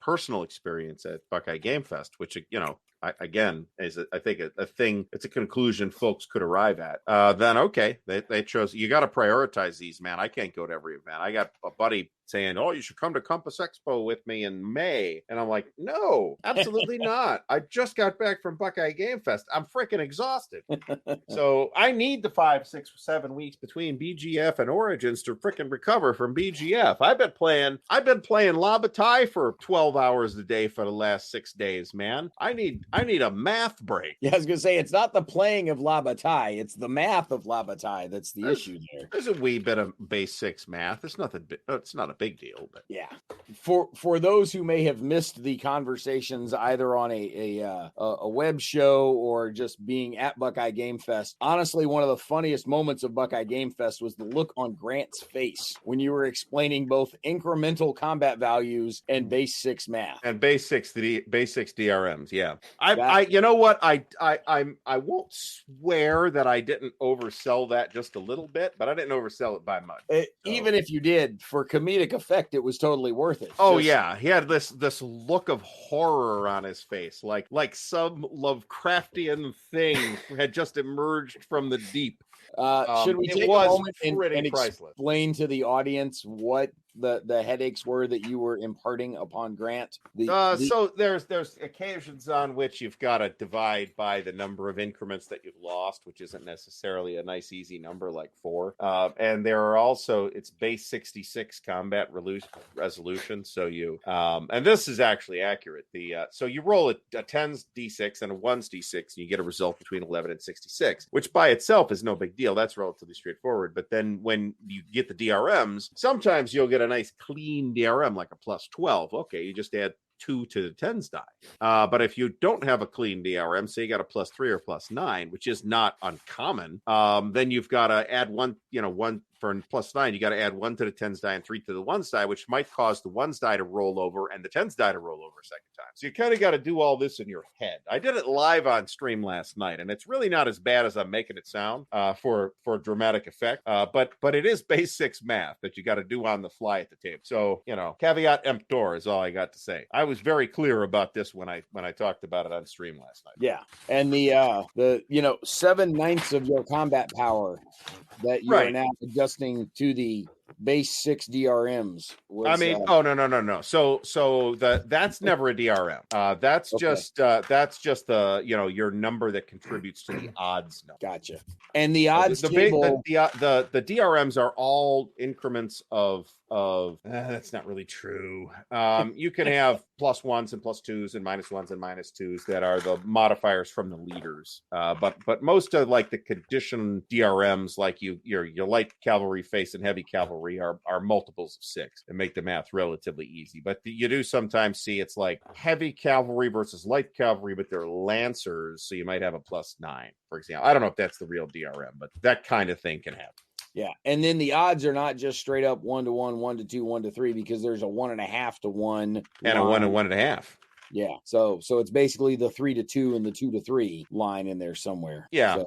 personal experience at Buckeye Game Fest, which again is I think a thing. It's a conclusion folks could arrive at. Then okay, they chose. You got to prioritize these, man. I can't go to every event. I got a buddy saying, "Oh, you should come to Compass Expo with me in May," and I'm like, "No, absolutely not. I just got back from Buckeye Game Fest. I'm freaking exhausted." So I need the 5, 6, 7 weeks between BGF and Origins to freaking recover from BGF. I've been playing La Bataille for 12 hours a day for the last 6 days, man. I need a math break. Yeah, I was gonna say it's not the playing of La Bataille, it's the math of La Bataille that's the issue there. There's a wee bit of base 6 math. It's nothing. It's not a big deal, but yeah. For those who may have missed the conversations either on a web show or just being at Buckeye Game Fest, honestly, one of the funniest moments of Buckeye Game Fest was the look on Grant's face when you were explaining both incremental combat values and base 6 math and base 6 DRMs. Yeah, I you know what, I won't swear that I didn't oversell that just a little bit, but I didn't oversell it by much. Even if you did, for comedic effect, it was totally worth it. Oh yeah, he had this look of horror on his face, like some Lovecraftian thing had just emerged from the deep. Should we take a moment and explain to the audience what the headaches were that you were imparting upon Grant? So there's occasions on which you've got to divide by the number of increments that you've lost, which isn't necessarily a nice easy number like 4. And there are also, it's base 66 combat resolution. So you and this is actually accurate. So you roll a 10's d6 and a 1's d6, and you get a result between 11 and 66, which by itself is no big deal. That's relatively straightforward. But then when you get the DRMs, sometimes you'll get a nice clean DRM like a plus 12. Okay, you just add 2 to the 10's die. But if you don't have a clean DRM, say you got a plus 3 or plus 9, which is not uncommon, then you've got to add one for plus 9, you got to add 1 to the 10's die and 3 to the 1's die, which might cause the 1's die to roll over and the 10's die to roll over a second time. So you kind of got to do all this in your head. I did it live on stream last night, and it's really not as bad as I'm making it sound for dramatic effect. But it is base 6 math that you got to do on the fly at the table. So, caveat emptor is all I got to say. I was very clear about this when I talked about it on stream last night. Yeah. And the 7/9 of your combat power that you are now adjusting to the base 6 DRMs was, no. So that's never a DRM. That's just the your number that contributes to the odds number. Gotcha. And the odds table, the DRMs are all increments of that's not really true. You can have plus 1s and plus 2s and minus 1s and minus 2s that are the modifiers from the leaders. But most of like the condition DRMs, like your light cavalry face and heavy cavalry cavalry are multiples of 6 and make the math relatively easy. But you do sometimes see it's like heavy cavalry versus light cavalry, but they're lancers, so you might have a +9, for example. I don't know if that's the real DRM, but that kind of thing can happen. Yeah, and then the odds are not just straight up 1-1, 1-2, 1-3, because there's a 1.5 to 1 and a 1 and 1.5. Yeah, so it's basically the 3-2 and the 2-3 line in there somewhere. Yeah. So.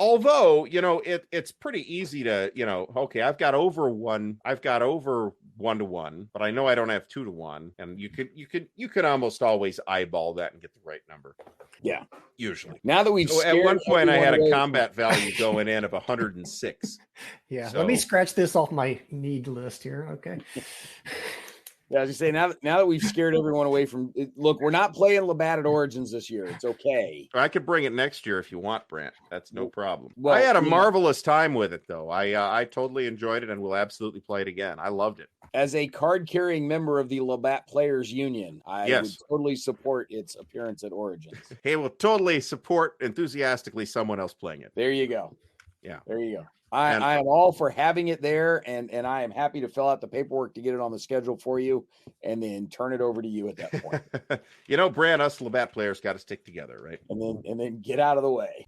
Although it's pretty easy to okay, I've got over 1-to-1, but I know I don't have 2-to-1, and you can almost always eyeball that and get the right number. Yeah, usually. Now that we've at one point I had a combat value going in of 106. Yeah, so. Let me scratch this off my need list here. Okay. Yeah, as you say, now that we've scared everyone away from it, look, we're not playing Labatt at Origins this year. It's okay. I could bring it next year if you want, Brant. That's no problem. Well, I had a marvelous time with it, though. I totally enjoyed it and will absolutely play it again. I loved it. As a card-carrying member of the Labatt Players Union, I would totally support its appearance at Origins. Hey, will totally support enthusiastically someone else playing it. There you go. Yeah. There you go. I am all for having it there, and I am happy to fill out the paperwork to get it on the schedule for you and then turn it over to you at that point. Brant, us Labatt players got to stick together, right? And then get out of the way.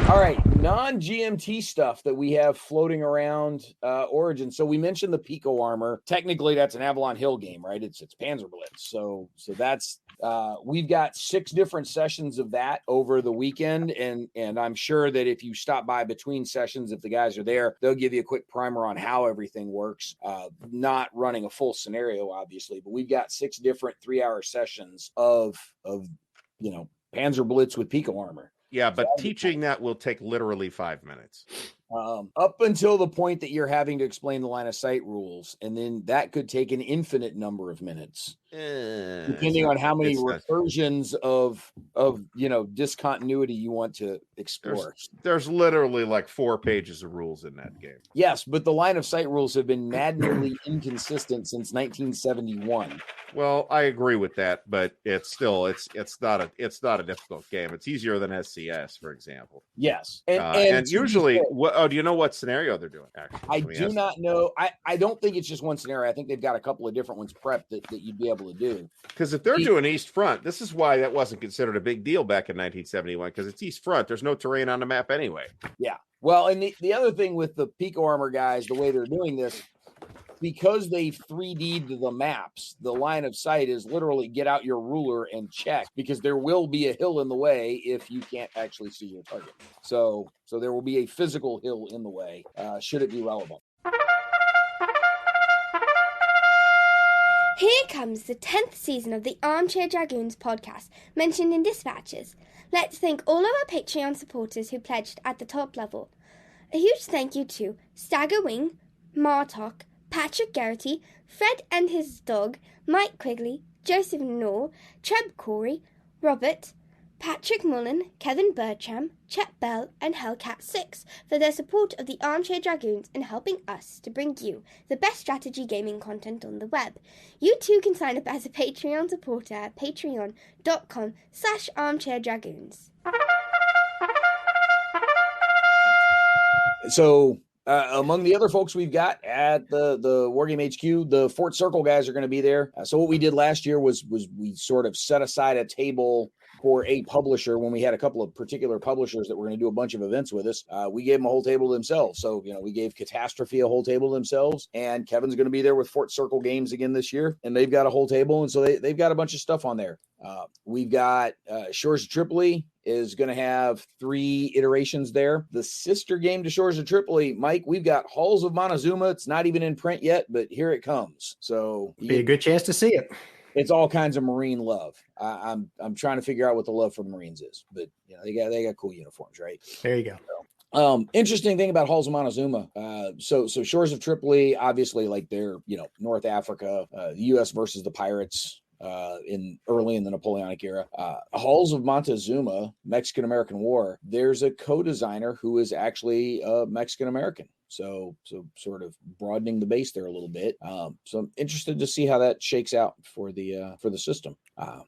All right, non-GMT stuff that we have floating around Origin. So we mentioned the Pico armor. Technically, that's an Avalon Hill game, right? It's Panzer Blitz. So that's we've got 6 different sessions of that over the weekend, and I'm sure that if you stop by between sessions, if the guys are there, they'll give you a quick primer on how everything works. Not running a full scenario, obviously, but we've got 6 different 3-hour sessions of Panzer Blitz with Pico armor. Yeah, but teaching that will take literally 5 minutes. Up until the point that you're having to explain the line of sight rules, and then that could take an infinite number of minutes, depending on how many recursions of discontinuity you want to explore. There's literally like 4 pages of rules in that game. Yes, but the line of sight rules have been maddeningly inconsistent since 1971. Well, I agree with that, but it's still it's not a difficult game. It's easier than SCS, for example. Yes, and usually, do you know what scenario they're doing? Actually, I do not know. I don't think it's just one scenario. I think they've got a couple of different ones prepped that you'd be able to do. Because if they're doing East Front, this is why that wasn't considered a big deal back in 1971. Because it's East Front, there's no terrain on the map anyway. Yeah. Well, and the other thing with the Pico armor guys, the way they're doing this, because they've 3D'd the maps, the line of sight is literally get out your ruler and check, because there will be a hill in the way if you can't actually see your target. So there will be a physical hill in the way, should it be relevant. Here comes the 10th season of the Armchair Dragoons podcast, mentioned in dispatches. Let's thank all of our Patreon supporters who pledged at the top level. A huge thank you to Stagger Wing, Martok, Patrick Garrity, Fred and his dog, Mike Quigley, Joseph Knorr, Treb Corey, Robert, Patrick Mullen, Kevin Bertram, Chet Bell, and Hellcat6 for their support of the Armchair Dragoons and helping us to bring you the best strategy gaming content on the web. You too can sign up as a Patreon supporter at patreon.com/armchairdragoons. So among the other folks we've got at the Wargame HQ, the Fort Circle guys are going to be there. So what we did last year was we sort of set aside a table for a publisher when we had a couple of particular publishers that were going to do a bunch of events with us. We gave them a whole table themselves. So, we gave Catastrophe a whole table themselves, and Kevin's going to be there with Fort Circle Games again this year, and they've got a whole table. And so they've got a bunch of stuff on there. We've got Shores of Tripoli is going to have 3 iterations there. The sister game to Shores of Tripoli, Mike, we've got Halls of Montezuma. It's not even in print yet, but here it comes. So be a good chance to see it. It's all kinds of Marine love. I'm trying to figure out what the love for the Marines is, but they got cool uniforms, right? There you go. So, interesting thing about Halls of Montezuma. So Shores of Tripoli, obviously, like they're North Africa, the U.S. versus the pirates in the Napoleonic era. Halls of Montezuma, Mexican-American War. There's a co-designer who is actually Mexican-American. So sort of broadening the base there a little bit. So I'm interested to see how that shakes out for the system.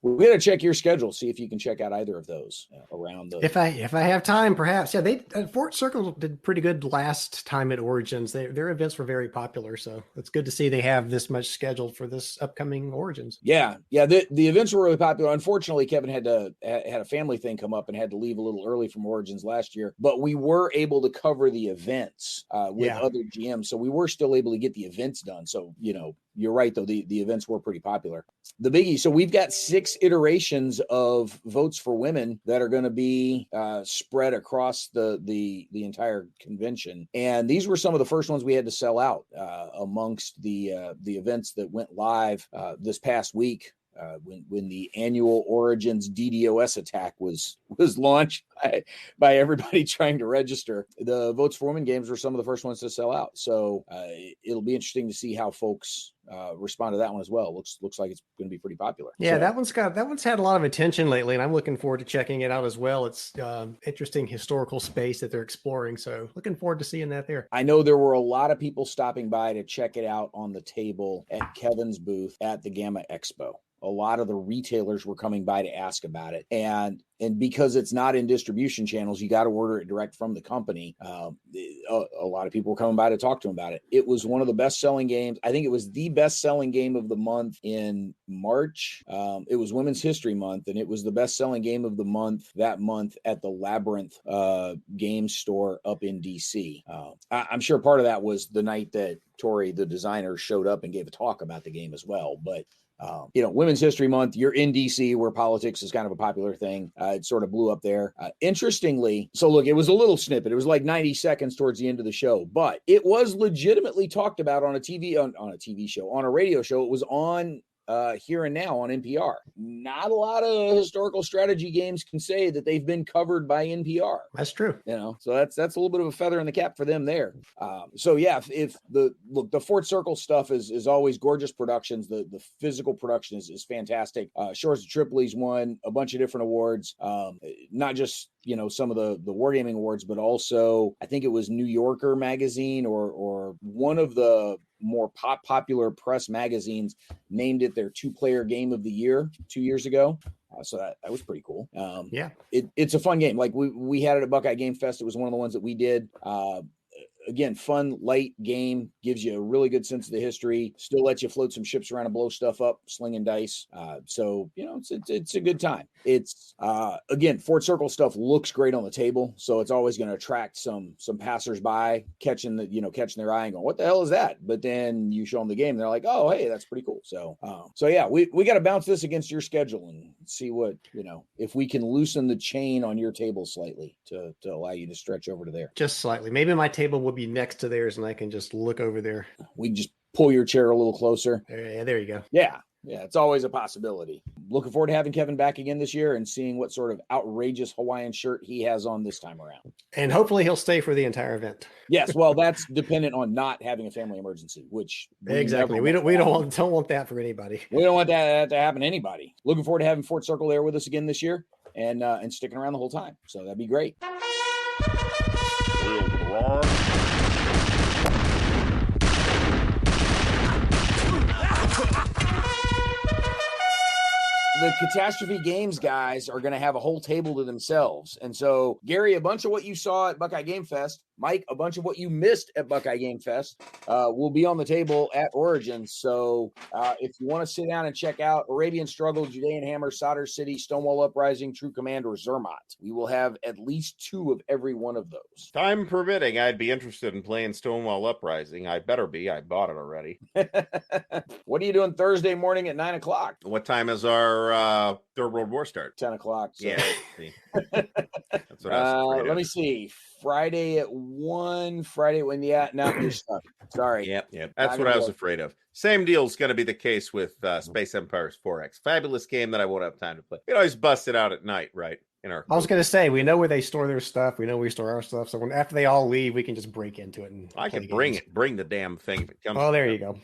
We got to check your schedule, see if you can check out either of those around the. If I have time, perhaps. Yeah, they Fort Circle did pretty good last time at Origins. Their events were very popular, so it's good to see they have this much scheduled for this upcoming Origins. Yeah. The events were really popular. Unfortunately, Kevin had a family thing come up and had to leave a little early from Origins last year, but we were able to cover the events with other GMs, so we were still able to get the events done. So you're right, though, the events were pretty popular. The biggie, so we've got 6 iterations of votes for women that are going to be spread across the entire convention, and these were some of the first ones we had to sell out amongst the events that went live this past week. When the annual Origins DDoS attack was launched by everybody trying to register, the Votes for Women games were some of the first ones to sell out. So it'll be interesting to see how folks respond to that one as well. Looks like it's going to be pretty popular. Yeah, so, that one's had a lot of attention lately, and I'm looking forward to checking it out as well. It's interesting historical space that they're exploring, so looking forward to seeing that there. I know there were a lot of people stopping by to check it out on the table at Kevin's booth at the Gamma Expo. A lot of the retailers were coming by to ask about it. And because it's not in distribution channels, you got to order it direct from the company. A lot of people were coming by to talk to them about it. It was one of the best-selling games. I think it was the best-selling game of the month in March. It was Women's History Month, and it was the best-selling game of the month that month at the Labyrinth game store up in D.C. I'm sure part of that was the night that Tori, the designer, showed up and gave a talk about the game as well. But Women's History Month, you're in DC where politics is kind of a popular thing. It sort of blew up there. Interestingly, so look, it was a little snippet. It was like 90 seconds towards the end of the show, but it was legitimately talked about on a TV show, on a radio show. It was on Here and Now on NPR. Not a lot of historical strategy games can say that they've been covered by NPR. That's true. So that's a little bit of a feather in the cap for them there. So yeah, if the Fort Circle stuff is always gorgeous productions. The physical production is fantastic. Shores of Tripoli's won a bunch of different awards, not just some of the wargaming awards, but also I think it was New Yorker magazine or one of the more popular press magazines named it their 2-player game of the year 2 years ago. So that was pretty cool. It's a fun game. Like we had it at Buckeye Game Fest. It was one of the ones that we did. Again, fun, light game, gives you a really good sense of the history, still lets you float some ships around and blow stuff up, slinging dice. So it's a good time. It's again, Fort Circle stuff looks great on the table, so it's always going to attract some passersby catching their eye and going, what the hell is that? But then you show them the game, and they're like, oh, hey, that's pretty cool. So yeah, we got to bounce this against your schedule and see what if we can loosen the chain on your table slightly to allow you to stretch over to there. Just slightly. Maybe my table will be next to theirs, and I can just look over there. We can just pull your chair a little closer. There you go. Yeah, it's always a possibility. Looking forward to having Kevin back again this year and seeing what sort of outrageous Hawaiian shirt he has on this time around. And hopefully he'll stay for the entire event. Yes, well, that's dependent on not having a family emergency, which exactly. We don't want that for anybody. We don't want that to happen to anybody. Looking forward to having Fort Circle there with us again this year and sticking around the whole time. So that'd be great. The Catastrophe Games guys are going to have a whole table to themselves. And so, Gary, a bunch of what you saw at Buckeye Game Fest, Mike, a bunch of what you missed at Buckeye Game Fest will be on the table at Origins. So if you want to sit down and check out Arabian Struggle, Judean Hammer, Solder City, Stonewall Uprising, True Command, or Zermatt, we will have at least 2 of every one of those. Time permitting, I'd be interested in playing Stonewall Uprising. I better be. I bought it already. What are you doing Thursday morning at 9 o'clock? What time is our Third World War start? 10 o'clock. So. Yeah. That's what I was let me see. Friday at 1. Friday when you're stuck. Sorry. Yep. That's what I was afraid of. Same deal is going to be the case with Space Empires 4X. Fabulous game that I won't have time to play. We always bust it out at night, right? I was going to say, we know where they store their stuff. We know where we store our stuff. So after they all leave, we can just break into it. And I can bring the damn thing if it comes. Oh, there you go.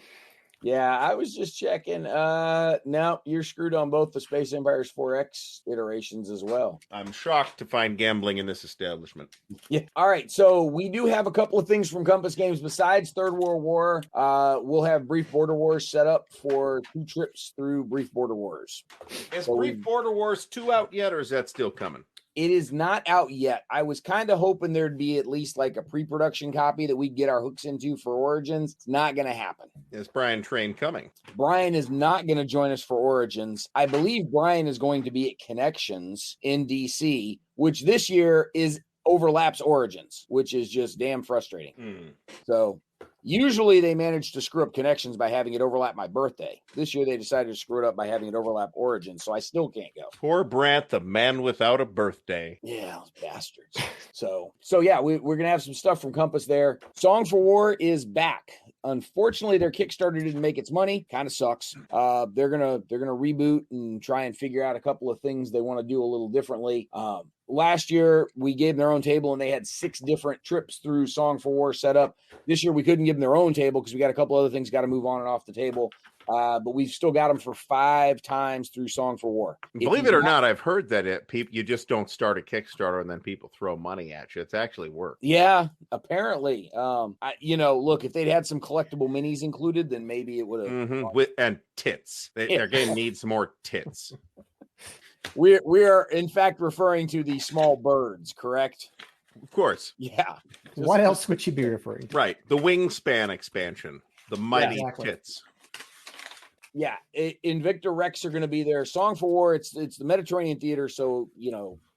Yeah, I was just checking. No, you're screwed on both the Space Empires 4X iterations as well. I'm shocked to find gambling in this establishment. Yeah. All right. So we do have a couple of things from Compass Games besides Third World War. We'll have Brief Border Wars set up for 2 trips through Brief Border Wars. Is Brief Border Wars 2 out yet, or is that still coming? It is not out yet. I was kind of hoping there'd be at least like a pre-production copy that we'd get our hooks into for Origins. It's not going to happen. Is Brian Train coming? Brian is not going to join us for Origins. I believe Brian is going to be at Connections in DC, which this year overlaps Origins, which is just damn frustrating. So usually they manage to screw up Connections by having it overlap my birthday. This year they decided to screw it up by having it overlap Origins, so I still can't go. Poor Brant, the man without a birthday. Yeah, those bastards. So yeah, we're gonna have some stuff from Compass there. Song for War is back. Unfortunately, their Kickstarter didn't make its money. Kind of sucks. They're gonna reboot and try and figure out a couple of things they want to do a little differently. Last year, we gave them their own table, and they had 6 different trips through Song for War set up. This year, we couldn't give them their own table because we got a couple other things got to move on and off the table. But we've still got them for 5 times through Song for War. Believe it or not, I've heard that you just don't start a Kickstarter and then people throw money at you. It's actually worked. Yeah, apparently. Look, if they'd had some collectible minis included, then maybe it would have. And tits. Their game needs more tits. We are in fact referring to the small birds, correct? Of course. Yeah. What else would you be referring to? Right. The Wingspan expansion. The mighty tits. Yeah. Invicta Rex are going to be there. Song for War, it's the Mediterranean theater, so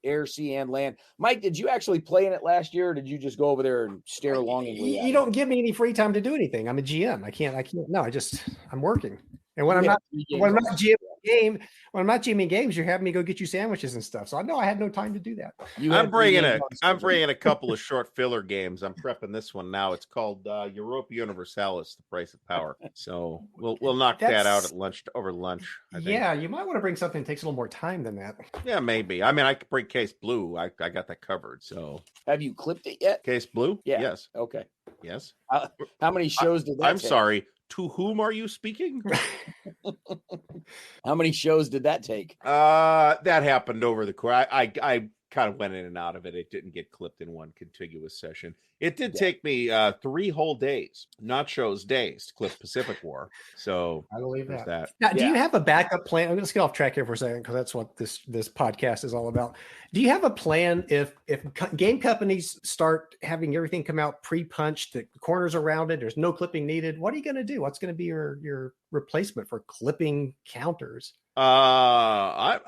air, sea, and land. Mike, did you actually play in it last year, or did you just go over there and stare longingly at it? You don't give me any free time to do anything. I'm a GM. I can't. No, I'm working. And when I'm not GMing games, you're having me go get you sandwiches and stuff. So I know I had no time to do that. I'm bringing a couple of short filler games. I'm prepping this one now. It's called Europa Universalis: The Price of Power. So we'll knock that out at lunch over lunch. I think. Yeah, you might want to bring something that takes a little more time than that. Yeah, maybe. I mean, I could bring Case Blue. I got that covered. So have you clipped it yet? Case Blue? Yeah. Yes. Okay. Yes. How many shows did that I'm take? sorry. To whom are you speaking? How many shows did that take? That happened over the course. I kind of went in and out of it. It didn't get clipped in one contiguous session. It did take me 3 whole days, not shows, days to clip Pacific War. So I believe that. Now, do you have a backup plan? Let's get off track here for a second because that's what this podcast is all about. Do you have a plan if game companies start having everything come out pre-punched, the corners around it, there's no clipping needed? What are you going to do? What's going to be your replacement for clipping counters? I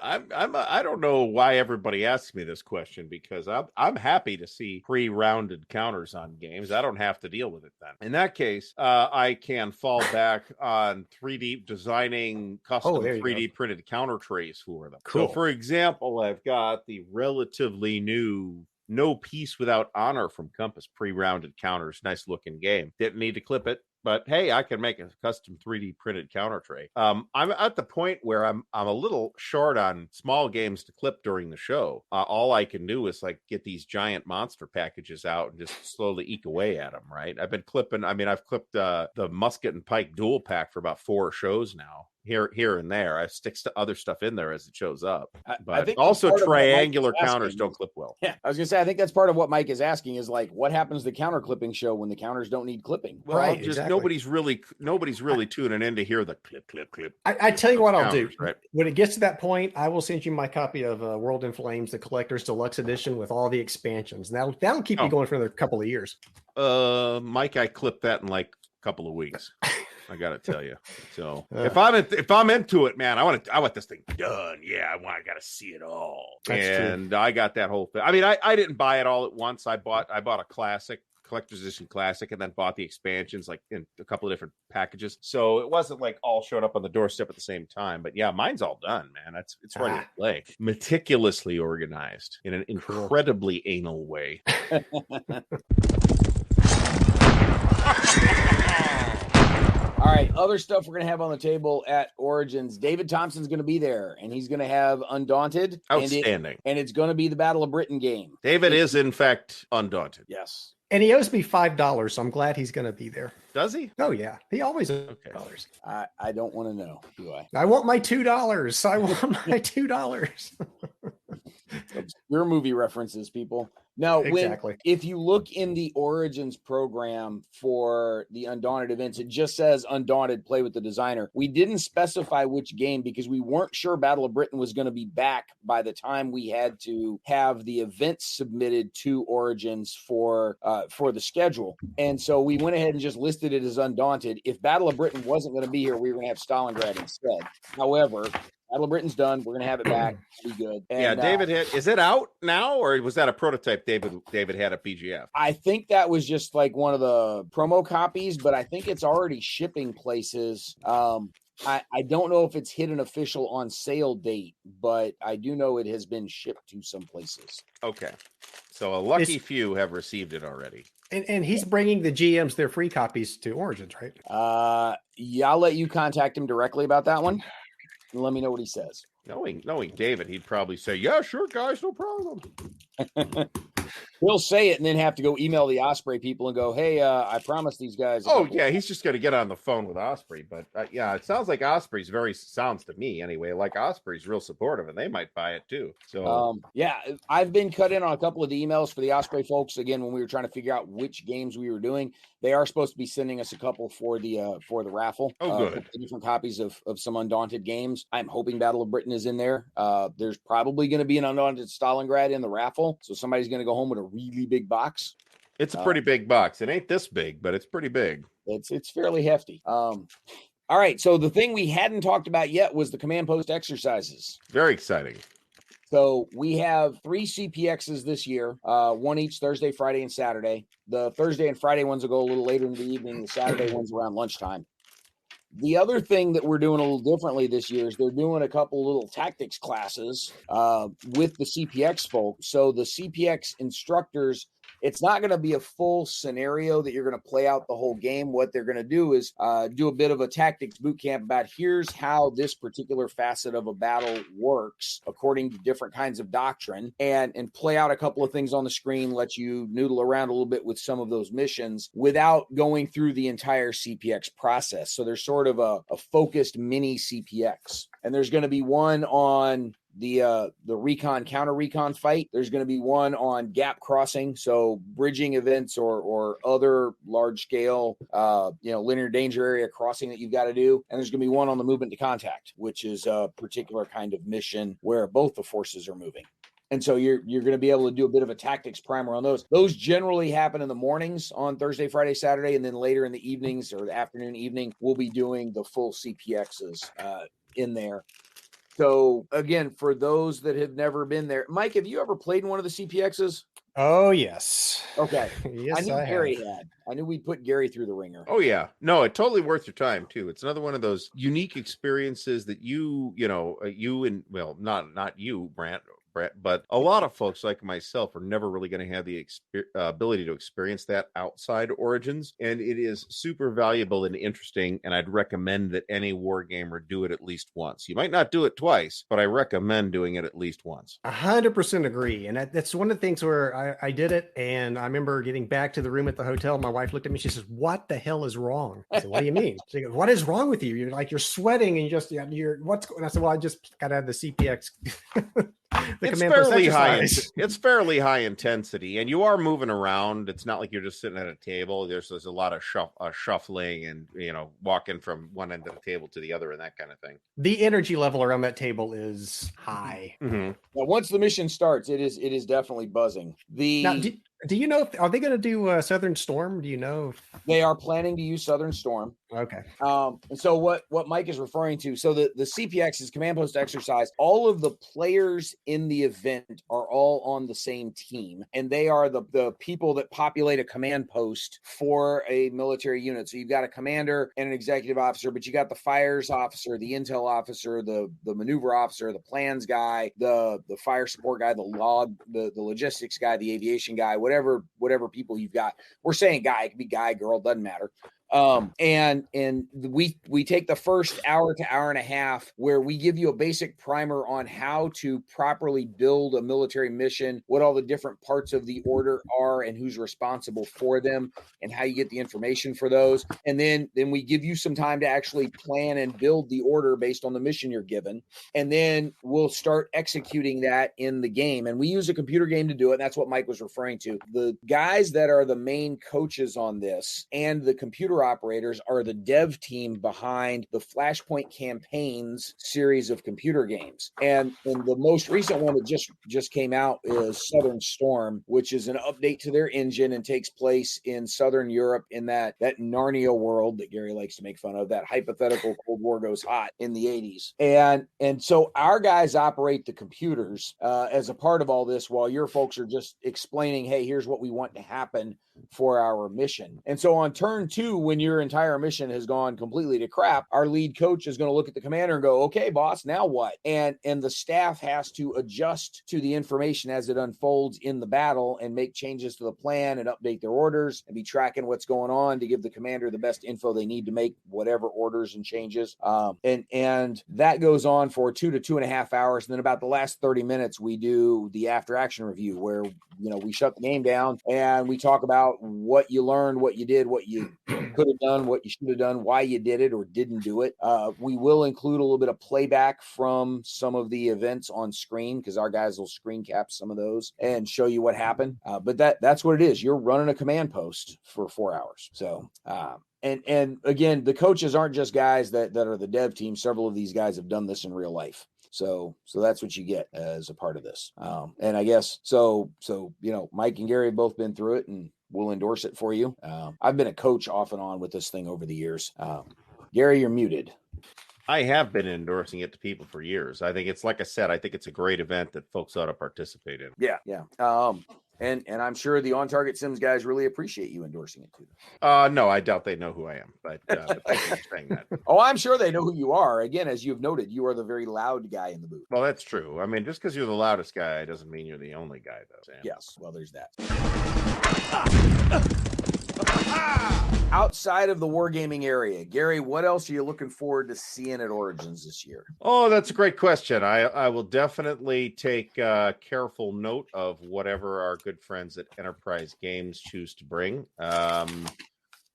don't know why everybody asks me this question because I'm happy to see pre-rounded counters on games. I don't have to deal with it then. In that case, I can fall back on 3D designing custom 3D printed counter trays for them. Cool. So, for example, I've got the relatively new No Peace Without Honor from Compass pre-rounded counters. Nice looking game. Didn't need to clip it. But hey, I can make a custom 3D printed counter tray. I'm at the point where I'm a little short on small games to clip during the show. All I can do is get these giant monster packages out and just slowly eke away at them. Right? I've been clipping. I mean, I've clipped the Musket and Pike dual pack for about 4 shows now. Here and there, I stick other stuff in there as it shows up. But I think also triangular counters don't clip well. Yeah, I was gonna say I think that's part of what Mike is asking is what happens to the counter clipping show when the counters don't need clipping? Well, right, exactly. Nobody's really tuning in to hear the clip. I tell you what I'll do. Right? When it gets to that point, I will send you my copy of World in Flames, the Collector's Deluxe Edition with all the expansions. That'll keep you going for another couple of years. Mike, I clipped that in a couple of weeks. I gotta tell you. So if I'm into it, man, I want this thing done. Yeah, I gotta see it all. That's true. I got that whole thing. I mean, I didn't buy it all at once. I bought a collector's edition classic, and then bought the expansions in a couple of different packages. So it wasn't all showed up on the doorstep at the same time. But yeah, mine's all done, man. It's ready to play. Meticulously organized in an incredibly anal way. All right, other stuff we're going to have on the table at Origins. David Thompson's going to be there, and he's going to have Undaunted. Outstanding. And it's going to be the Battle of Britain game. David is, in fact, undaunted. Yes. And he owes me $5, so I'm glad he's going to be there. Does he? Oh, yeah. He always owes Okay. $5. I don't want to know, do I? I want my $2. I want my $2. Obscure movie references, people. Now, Exactly. if you look in the Origins program for the Undaunted events, it just says Undaunted, play with the designer. We didn't specify which game because we weren't sure Battle of Britain was going to be back by the time we had to have the events submitted to Origins for the schedule. And so we went ahead and just listed it as Undaunted. If Battle of Britain wasn't going to be here, we were going to have Stalingrad instead. However, Battle of Britain's done. We're going to have it back. It'll be good. And, David is it out now, or was that a prototype David had at PGF? I think that was just like one of the promo copies, but I think it's already shipping places. I don't know if it's hit an official on sale date, but I do know it has been shipped to some places. Okay. So a lucky few have received it already. And he's bringing the GMs their free copies to Origins, right? Yeah, I'll let you contact him directly about that one. And let me know what he says. Knowing David, he'd probably say, "Yeah, sure, guys, no problem." He'll say it and then have to go email the Osprey people and go, "Hey, I promised these guys." Oh yeah, he's just going to get on the phone with Osprey. But yeah, it sounds like Osprey's sounds to me anyway. Like Osprey's real supportive, and they might buy it too. So yeah, I've been cut in on a couple of the emails for the Osprey folks. Again, when we were trying to figure out which games we were doing, they are supposed to be sending us a couple for the raffle. Oh, good. Different copies of some Undaunted games. I'm hoping Battle of Britain is in there. There's probably going to be an Undaunted Stalingrad in the raffle, so somebody's going to go home with a really big box. It's a pretty big box. It ain't this big, but it's pretty big. It's fairly hefty. All right, so the thing we hadn't talked about yet was the command post exercises. Very exciting. So we have 3 CPXs this year, one each Thursday, Friday, and Saturday. The Thursday and Friday ones will go a little later in the evening. The Saturday ones around lunchtime. The other thing that we're doing a little differently this year is they're doing a couple little tactics classes with the CPX folks. So the CPX instructors, it's not going to be a full scenario that you're going to play out the whole game. What they're going to do is do a bit of a tactics boot camp about here's how this particular facet of a battle works according to different kinds of doctrine, and play out a couple of things on the screen, let you noodle around a little bit with some of those missions without going through the entire CPX process. So there's sort of a focused mini CPX. And there's going to be one on the recon counter recon fight. There's going to be one on gap crossing, so bridging events or other large scale linear danger area crossing that you've got to do. And there's going to be one on the movement to contact, which is a particular kind of mission where both the forces are moving. And so you're going to be able to do a bit of a tactics primer on those. Those generally happen in the mornings on Thursday, Friday, Saturday, and then later in the evenings or the afternoon, evening, we'll be doing the full CPXs in there. So again, for those that have never been there, Mike, have you ever played in one of the CPXs? Oh, yes. Okay. Yes, I knew Gary had. I knew we'd put Gary through the ringer. Oh, yeah. No, it's totally worth your time, too. It's another one of those unique experiences that you and, well, not you, Brant, but a lot of folks like myself are never really going to have the ability to experience that outside Origins. And it is super valuable and interesting. And I'd recommend that any war gamer do it at least once. You might not do it twice, but I recommend doing it at least once. 100% agree. And that's one of the things where I did it. And I remember getting back to the room at the hotel. My wife looked at me. She says, "What the hell is wrong?" I said, "What do you mean?" She goes, "What is wrong with you? You're sweating and you're what's going on?" I said, "Well, I just got to have the CPX." It's fairly high. It's fairly high intensity, and you are moving around. It's not like you're just sitting at a table. There's a lot of shuffling and walking from one end of the table to the other and that kind of thing. The energy level around that table is high. Mm-hmm. Now, once the mission starts, it is definitely buzzing. Now, do you know are they going to do Southern Storm? Do you know? They are planning to use Southern Storm. Okay. And so what Mike is referring to, so the CPX is command post exercise. All of the players in the event are all on the same team, and they are the people that populate a command post for a military unit. So you've got a commander and an executive officer, but you got the fires officer, the intel officer, the maneuver officer, the plans guy, the fire support guy, the log, the logistics guy, the aviation guy, whatever people you've got. We're saying guy, it could be guy, girl, doesn't matter. And we take the first hour to hour and a half where we give you a basic primer on how to properly build a military mission, what all the different parts of the order are and who's responsible for them, and how you get the information for those. And then we give you some time to actually plan and build the order based on the mission you're given. And then we'll start executing that in the game. And we use a computer game to do it. And that's what Mike was referring to. The guys that are the main coaches on this and the computer operators are the dev team behind the Flashpoint Campaigns series of computer games. And the most recent one that just came out is Southern Storm, which is an update to their engine and takes place in Southern Europe in that Narnia world that Gary likes to make fun of, that hypothetical Cold War goes hot in the 80s. And so our guys operate the computers as a part of all this while your folks are just explaining, hey, here's what we want to happen for our mission. And so on turn 2, when your entire mission has gone completely to crap, our lead coach is going to look at the commander and go, okay, boss, now what? And the staff has to adjust to the information as it unfolds in the battle and make changes to the plan and update their orders and be tracking what's going on to give the commander the best info they need to make whatever orders and changes. And that goes on for 2 to 2.5 hours. And then about the last 30 minutes, we do the after action review where, we shut the game down and we talk about what you learned, what you did, what you could have done, what you should have done, why you did it or didn't do it. We will include a little bit of playback from some of the events on screen because our guys will screen cap some of those and show you what happened. But that's what it is. You're running a command post for 4 hours. So, and again, the coaches aren't just guys that are the dev team. Several of these guys have done this in real life. So that's what you get as a part of this. And I guess, so, Mike and Gary have both been through it and we'll endorse it for you. I've been a coach off and on with this thing over the years. Gary, you're muted. I have been endorsing it to people for years. I think it's, like I said, I think it's a great event that folks ought to participate in. Yeah. And I'm sure the On Target Sims guys really appreciate you endorsing it too. No, I doubt they know who I am, but thank you for saying that. Oh, I'm sure they know who you are. Again, as you've noted, you are the very loud guy in the booth. Well, that's true. I mean, just because you're the loudest guy doesn't mean you're the only guy, though, Sam. Yes, well, there's that. Outside of the wargaming area, Gary, what else are you looking forward to seeing at Origins this year? Oh, that's a great question. I will definitely take careful note of whatever our good friends at Enterprise Games choose to bring.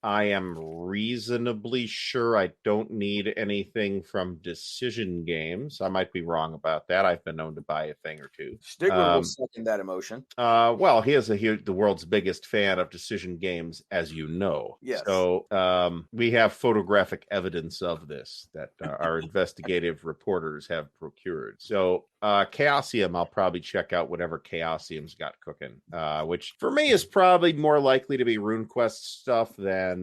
I am reasonably sure I don't need anything from Decision Games. I might be wrong about that. I've been known to buy a thing or two. Stigler will second that emotion. Well, he is the world's biggest fan of Decision Games, as you know. Yes. So we have photographic evidence of this that our investigative reporters have procured. So Chaosium, I'll probably check out whatever Chaosium's got cooking, which for me is probably more likely to be RuneQuest stuff than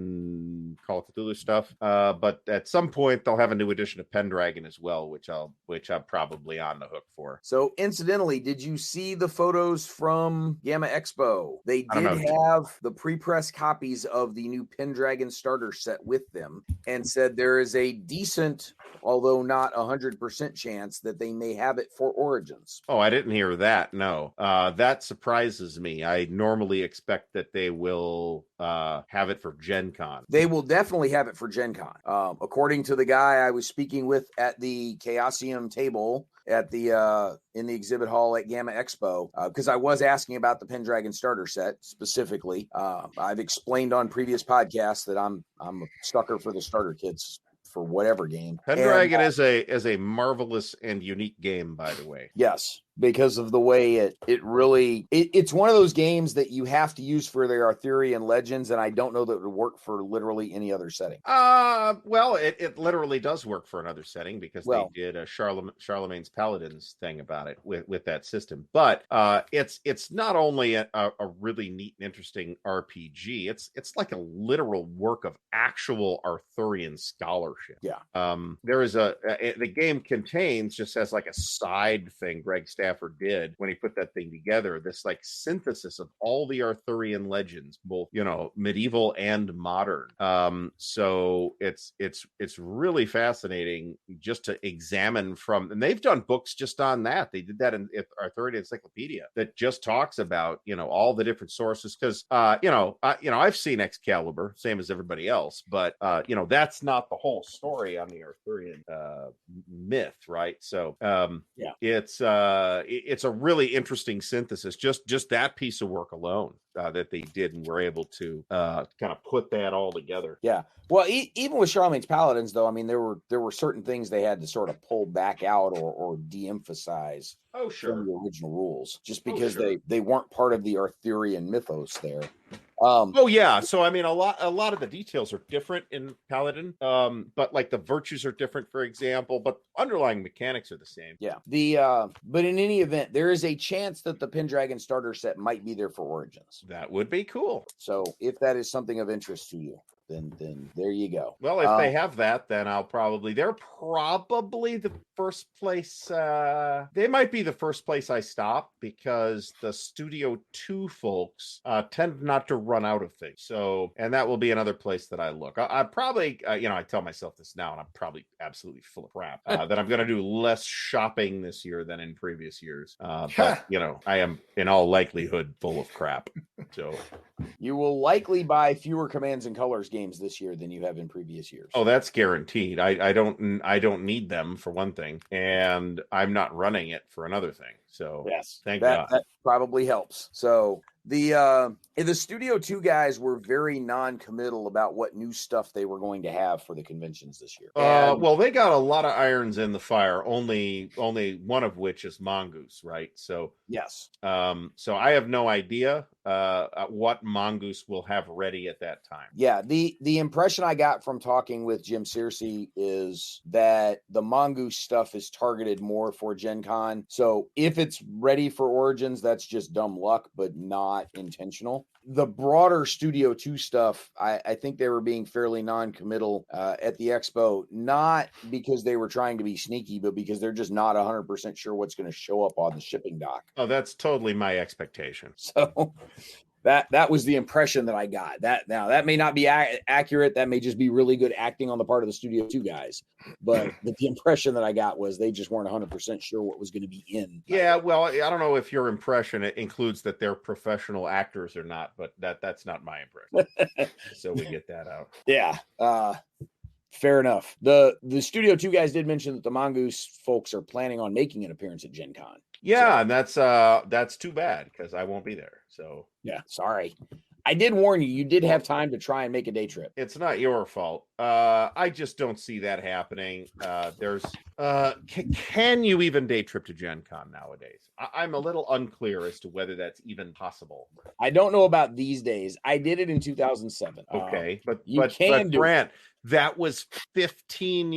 Call of Cthulhu stuff. But at some point they'll have a new edition of Pendragon as well, which I'm probably on the hook for. So incidentally, did you see the photos from Gamma Expo? They did have the pre-press copies of the new Pendragon starter set with them and said there is a decent, although not 100% chance that they may have it for Origins. Oh, I didn't hear that. No, that surprises me. I normally expect that they will have it for Gen Con. They will definitely have it for Gen Con. According to the guy I was speaking with at the Chaosium table at the in the exhibit hall at Gamma Expo, because I was asking about the Pendragon starter set specifically. I've explained on previous podcasts that I'm a sucker for the starter kits for whatever game. Pendragon is a marvelous and unique game, by the way. Yes, because of the way it's one of those games that you have to use for their Arthurian legends, and I don't know that it would work for literally any other setting. Well, it literally does work for another setting because they did a Charlemagne's Paladins thing about it with that system. But it's not only a really neat and interesting RPG. It's like a literal work of actual Arthurian scholarship. Yeah. There is the game contains, just as like a side thing, Greg Stan Stafford did when he put that thing together, this like synthesis of all the Arthurian legends, both, medieval and modern. So it's really fascinating just to examine and they've done books just on that. They did that in Arthurian Encyclopedia that just talks about, all the different sources. Cause, I've seen Excalibur, same as everybody else, but, that's not the whole story on the Arthurian, myth. Right. So, it's a really interesting synthesis, just that piece of work alone, that they did and were able to, kind of put that all together. Yeah. Well, even with Charlemagne's Paladins, though, I mean, there were certain things they had to sort of pull back out or de-emphasize from the original rules, just because they weren't part of the Arthurian mythos there. So I mean, a lot of the details are different in Paladin, but like the virtues are different, for example, but underlying mechanics are the same. Yeah. But in any event, there is a chance that the Pendragon starter set might be there for Origins. That would be cool. So if that is something of interest to you, then there you go. Well, if they have that, then they're probably the first place. They might be the first place I stop, because the Studio 2 folks tend not to run out of things. So, and that will be another place that I look. I probably, I tell myself this now, and I'm probably absolutely full of crap, that I'm going to do less shopping this year than in previous years. But, I am in all likelihood full of crap. So you will likely buy fewer Commands and Colors games this year than you have in previous years. Oh, that's guaranteed. I don't need them, for one thing, and I'm not running it for another thing. So yes, thank God. That probably helps. So the Studio 2 guys were very non-committal about what new stuff they were going to have for the conventions this year. Well, they got a lot of irons in the fire, only one of which is Mongoose, right? So yes. So I have no idea what Mongoose will have ready at that time. Yeah, the impression I got from talking with Jim Searcy is that the Mongoose stuff is targeted more for Gen Con. So if it's ready for Origins, that's just dumb luck, but not intentional. The broader Studio 2 stuff, I think they were being fairly non-committal at the expo, not because they were trying to be sneaky, but because they're just not 100% sure what's going to show up on the shipping dock. Oh, that's totally my expectation. So that was the impression that I got. That may not be accurate. That may just be really good acting on the part of the Studio 2 guys. But the impression that I got was they just weren't 100% sure what was going to be in. Yeah, well, I don't know if your impression includes that they're professional actors or not, but that's not my impression. So we get that out. Yeah. Fair enough. The Studio 2 guys did mention that the Mongoose folks are planning on making an appearance at Gen Con. Yeah, and that's too bad, because I won't be there. So yeah, sorry. I did warn you. You did have time to try and make a day trip. It's not your fault. I just don't see that happening. Can you even day trip to Gen Con nowadays? I'm a little unclear as to whether that's even possible. I don't know about these days. I did it in 2007. Okay, but Brant, that was 16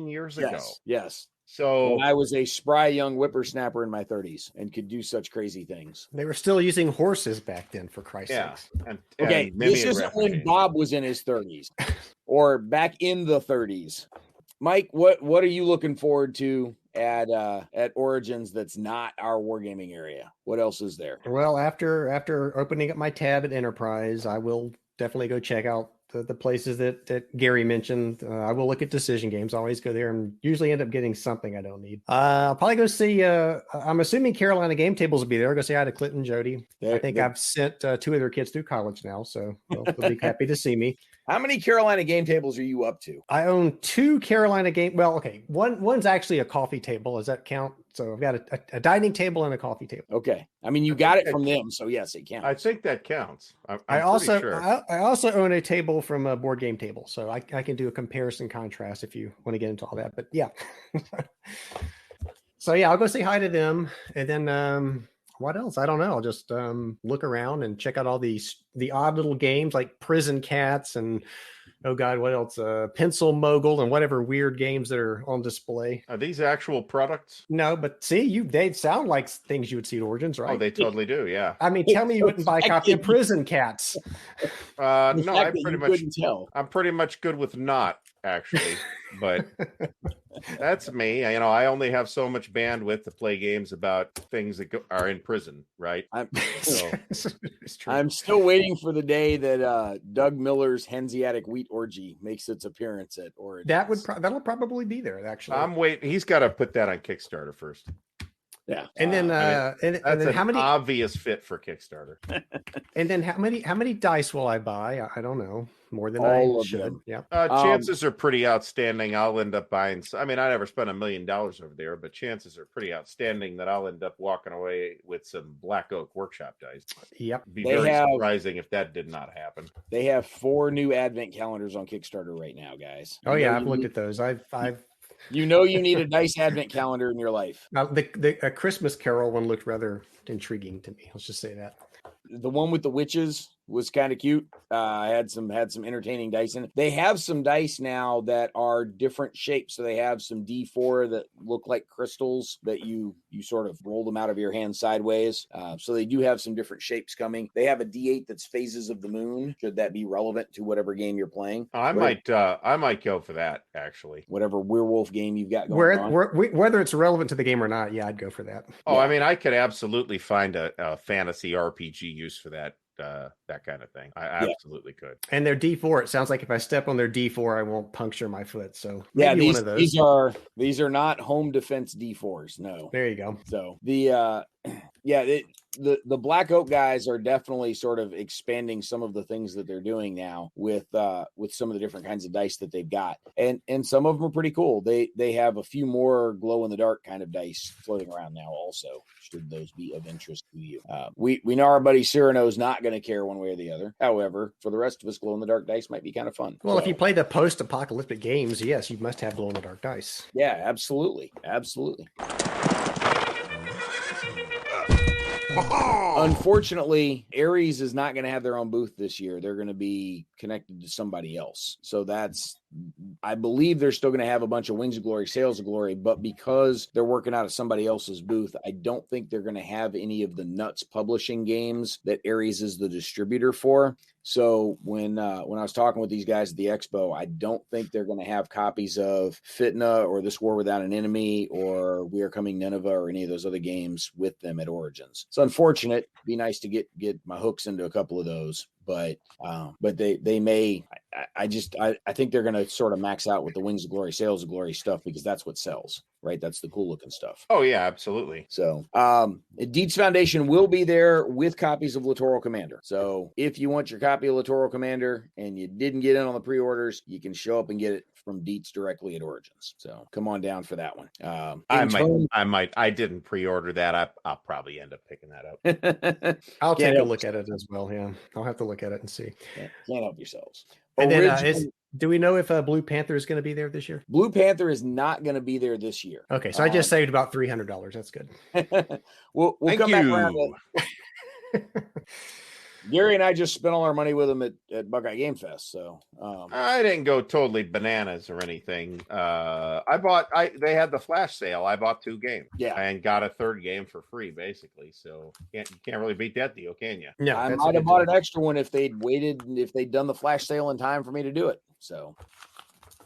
years ago. Yes. So when I was a spry young whippersnapper in my 30s and could do such crazy things. They were still using horses back then, for Christ's sakes. Okay, this isn't when Bob was in his 30s or back in the 30s. Mike, what are you looking forward to at Origins that's not our wargaming area? What else is there? Well, after opening up my tab at Enterprise, I will definitely go check out the places that Gary mentioned. I will look at Decision Games. I always go there and usually end up getting something I don't need. I'll probably go see, I'm assuming Carolina Game Tables will be there. I'll go say hi to Clinton and Jody. I think I've sent 2 of their kids through college now, so they'll be happy to see me. How many Carolina Game Tables are you up to? I own 2 Carolina Game. Well, okay. One's actually a coffee table. Does that count? So I've got a dining table and a coffee table. Okay. I mean, you got it from them, so yes, it counts. I think that counts. I also own a table from a board game table, so I can do a comparison contrast if you want to get into all that. But yeah. So yeah, I'll go say hi to them, and then what else? I don't know. I'll just look around and check out all the odd little games like Prison Cats and oh God, what else? Pencil Mogul and whatever weird games that are on display. Are these actual products? No, but see, they sound like things you would see at Origins, right? Oh, they totally do. Yeah. I mean, tell me you wouldn't buy a copy of Prison Cats. No, I'm pretty much good with not actually, but that's me. I only have so much bandwidth to play games about things that are in prison, right? I'm still waiting for the day that Doug Miller's Hanseatic Wheat Orgy makes its appearance at Origins. That'll probably be there, actually. I'm waiting. He's got to put that on Kickstarter first. Yeah, and then that's an how many obvious fit for Kickstarter. And then how many dice will I buy? I don't know. More than all I of should. them. Yeah. Chances are pretty outstanding. I'll end up buying. I never spent $1 million over there, but chances are pretty outstanding that I'll end up walking away with some Black Oak Workshop dice. Yep. It'd be very surprising if that did not happen. They have 4 new Advent calendars on Kickstarter right now, guys. Oh yeah, I've looked at those. I've You need a nice Advent calendar in your life. Now, the Christmas Carol one looked rather intriguing to me. Let's just say that. The one with the witches was kind of cute. Had some entertaining dice in it. They have some dice now that are different shapes. So they have some D4 that look like crystals that you sort of roll them out of your hand sideways. So they do have some different shapes coming. They have a D8 that's phases of the moon. Should that be relevant to whatever game you're playing? I might go for that, actually. Whatever werewolf game you've got going on. Whether it's relevant to the game or not, yeah, I'd go for that. Oh, yeah. I could absolutely find a fantasy RPG use for that. That kind of thing. I absolutely could. And their D4, it sounds like if I step on their D4, I won't puncture my foot. So yeah, one of those. These are not home defense D4s. No. There you go. So the the Black Oak guys are definitely sort of expanding some of the things that they're doing now with some of the different kinds of dice that they've got, and some of them are pretty cool. They have a few more glow in the dark kind of dice floating around now. Also, should those be of interest to you? We know our buddy Cyrano's not going to care one way or the other. However, for the rest of us, glow in the dark dice might be kind of fun. Well, if you play the post-apocalyptic games, yes, you must have glow in the dark dice. Yeah, absolutely. Unfortunately, Ares is not going to have their own booth this year. They're going to be connected to somebody else. So I believe they're still going to have a bunch of Wings of Glory, Sails of Glory, but because they're working out of somebody else's booth, I don't think they're going to have any of the Nuts publishing games that Ares is the distributor for. So when I was talking with these guys at the expo, I don't think they're going to have copies of Fitna or This War Without an Enemy or We Are Coming Nineveh or any of those other games with them at Origins. It's unfortunate. It'd be nice to get my hooks into a couple of those. But they may. I think they're going to sort of max out with the Wings of Glory, Sails of Glory stuff because that's what sells, right? That's the cool looking stuff. Oh yeah, absolutely. So, Deeds Foundation will be there with copies of Littoral Commander. So if you want your copy of Littoral Commander and you didn't get in on the pre-orders, you can show up and get it from Deets directly at Origins. So come on down for that one. I might. I didn't pre-order that. I'll probably end up picking that up. I'll take a look at it as well. Yeah, I'll have to look at it and see. Can't help yourselves. And then, do we know if Blue Panther is going to be there this year? Blue Panther is not going to be there this year. Okay, so I just saved about $300. That's good. we'll come back around to Gary and I just spent all our money with them at Buckeye Game Fest. So I didn't go totally bananas or anything. They had the flash sale. I bought 2 games. Yeah, and got a 3rd game for free, basically. So you can't really beat that deal, can you? No, I might have bought an extra one if they'd waited, if they'd done the flash sale in time for me to do it. So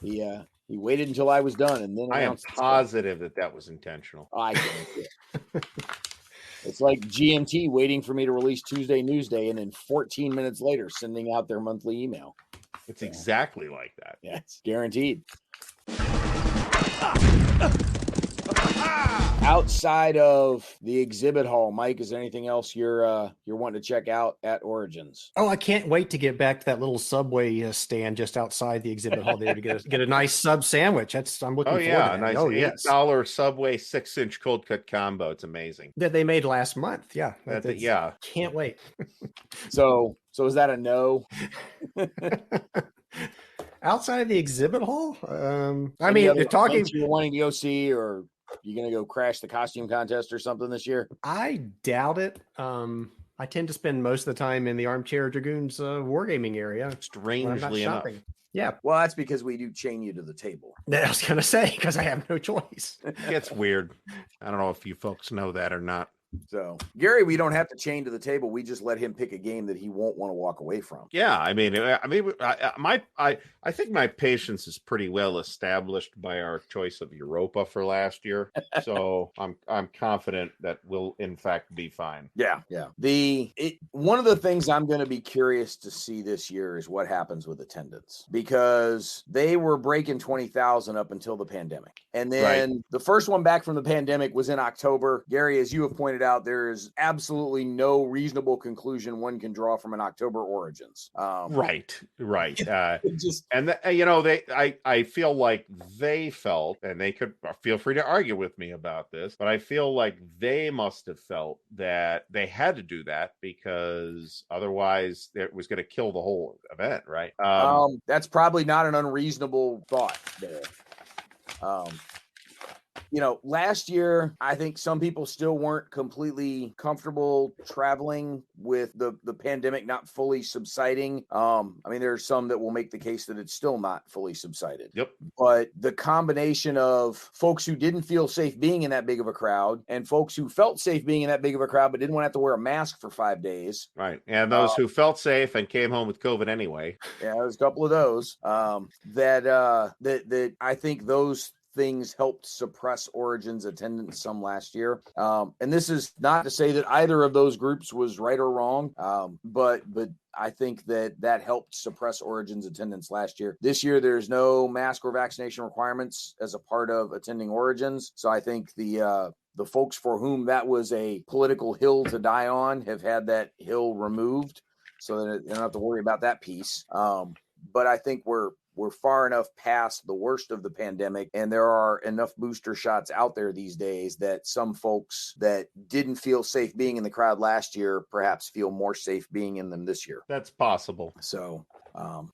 he waited until I was done, and then I am positive that was intentional. I can't. It's like GMT waiting for me to release Tuesday Newsday and then 14 minutes later sending out their monthly email. It's exactly like that. Yeah, it's guaranteed. Outside of the exhibit hall, Mike, is there anything else you're wanting to check out at Origins? Oh, I can't wait to get back to that little Subway stand just outside the exhibit hall there to get a nice sub sandwich. I'm looking forward to that. Nice $8 Subway 6-inch cold cut combo. It's amazing. That they made last month. Yeah. Yeah. Can't wait. So is that a no? Outside of the exhibit hall? You're talking you're wanting to go see, or you going to go crash the costume contest or something this year? I doubt it. I tend to spend most of the time in the Armchair Dragoons wargaming area. Strangely enough. Yeah. Well, that's because we do chain you to the table. I was going to say, because I have no choice. It's weird. I don't know if you folks know that or not. So Gary, we don't have to chain to the table. We just let him pick a game that he won't want to walk away from. Yeah, I think my patience is pretty well established by our choice of Europa for last year. So I'm confident that we'll in fact be fine. Yeah. One of the things I'm going to be curious to see this year is what happens with attendance, because they were breaking 20,000 up until the pandemic. And then the first one back from the pandemic was in October. Gary, as you have pointed out, there is absolutely no reasonable conclusion one can draw from an October Origins. Right. I I feel like they felt, and they could feel free to argue with me about this, but I feel like they must have felt that they had to do that because otherwise it was going to kill the whole event, right? That's probably not an unreasonable thought there. Last year, I think some people still weren't completely comfortable traveling with the pandemic not fully subsiding. There's some that will make the case that it's still not fully subsided. Yep. But the combination of folks who didn't feel safe being in that big of a crowd and folks who felt safe being in that big of a crowd but didn't want to have to wear a mask for 5 days. Right. And those who felt safe and came home with COVID anyway. Yeah, there's a couple of those that I think those things helped suppress Origins attendance some last year. And this is not to say that either of those groups was right or wrong, but I think that helped suppress Origins attendance last year. This year, there's no mask or vaccination requirements as a part of attending Origins. So I think the folks for whom that was a political hill to die on have had that hill removed so that they don't have to worry about that piece. But I think we're far enough past the worst of the pandemic, and there are enough booster shots out there these days that some folks that didn't feel safe being in the crowd last year perhaps feel more safe being in them this year. That's possible. So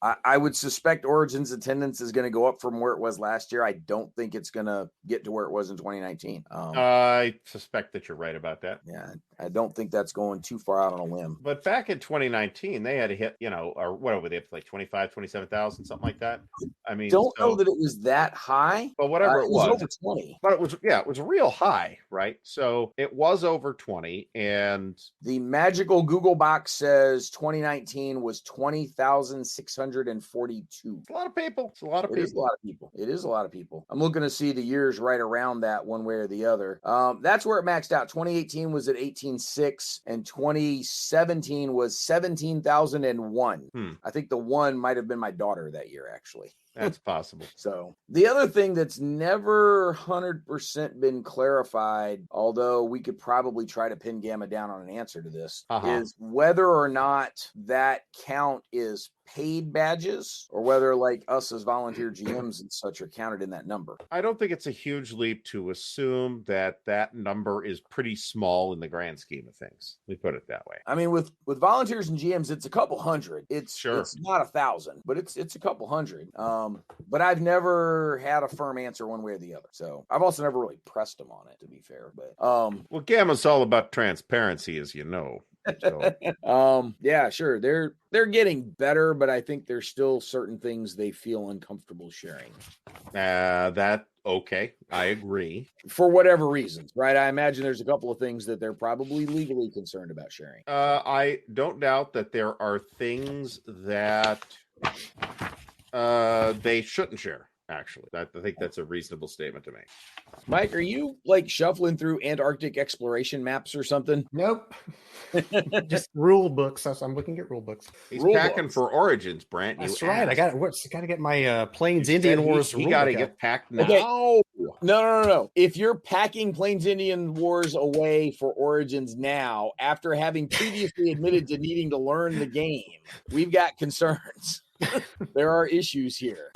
I would suspect Origins attendance is going to go up from where it was last year. I don't think it's going to get to where it was in 2019. I suspect that you're right about that. Yeah, I don't think that's going too far out on a limb. But back in 2019, they had to hit, or whatever, they have like 25, 27,000, something like that. I mean, don't know that it was that high, but whatever it was over 20. But it was real high, right? So it was over 20, and the magical Google box says 2019 was 20,642. It's a lot of people. It is a lot of people. It is a lot of people. I'm looking to see the years right around that one way or the other. That's where it maxed out. 2018 was at 18.6 and 2017 was 17,001. I think the one might have been my daughter that year, actually. That's possible. So the other thing that's never 100% been clarified, although we could probably try to pin Gamma down on an answer to this, is whether or not that count is paid badges or whether like us as volunteer GMs and such are counted in that number. I don't think it's a huge leap to assume that number is pretty small in the grand scheme of things. We put it that way. I mean, with volunteers and GMs, it's a couple hundred. It's not 1,000, but it's a couple hundred. But I've never had a firm answer one way or the other. So I've also never really pressed them on it, to be fair. But well, Gamma's all about transparency, as you know. So. Yeah, sure. They're getting better, but I think there's still certain things they feel uncomfortable sharing. Okay, I agree. For whatever reasons, right? I imagine there's a couple of things that they're probably legally concerned about sharing. I don't doubt that there are things that they shouldn't share. Actually, I think that's a reasonable statement to make. Mike, are you like shuffling through Antarctic exploration maps or something? Nope. Just rule books. I'm looking at rule books. He's packing for Origins, Brant. That's right. I got to get my Plains Indian Wars. He got to get packed now. Okay. No. If you're packing Plains Indian Wars away for Origins now, after having previously admitted to needing to learn the game, we've got concerns. There are issues here.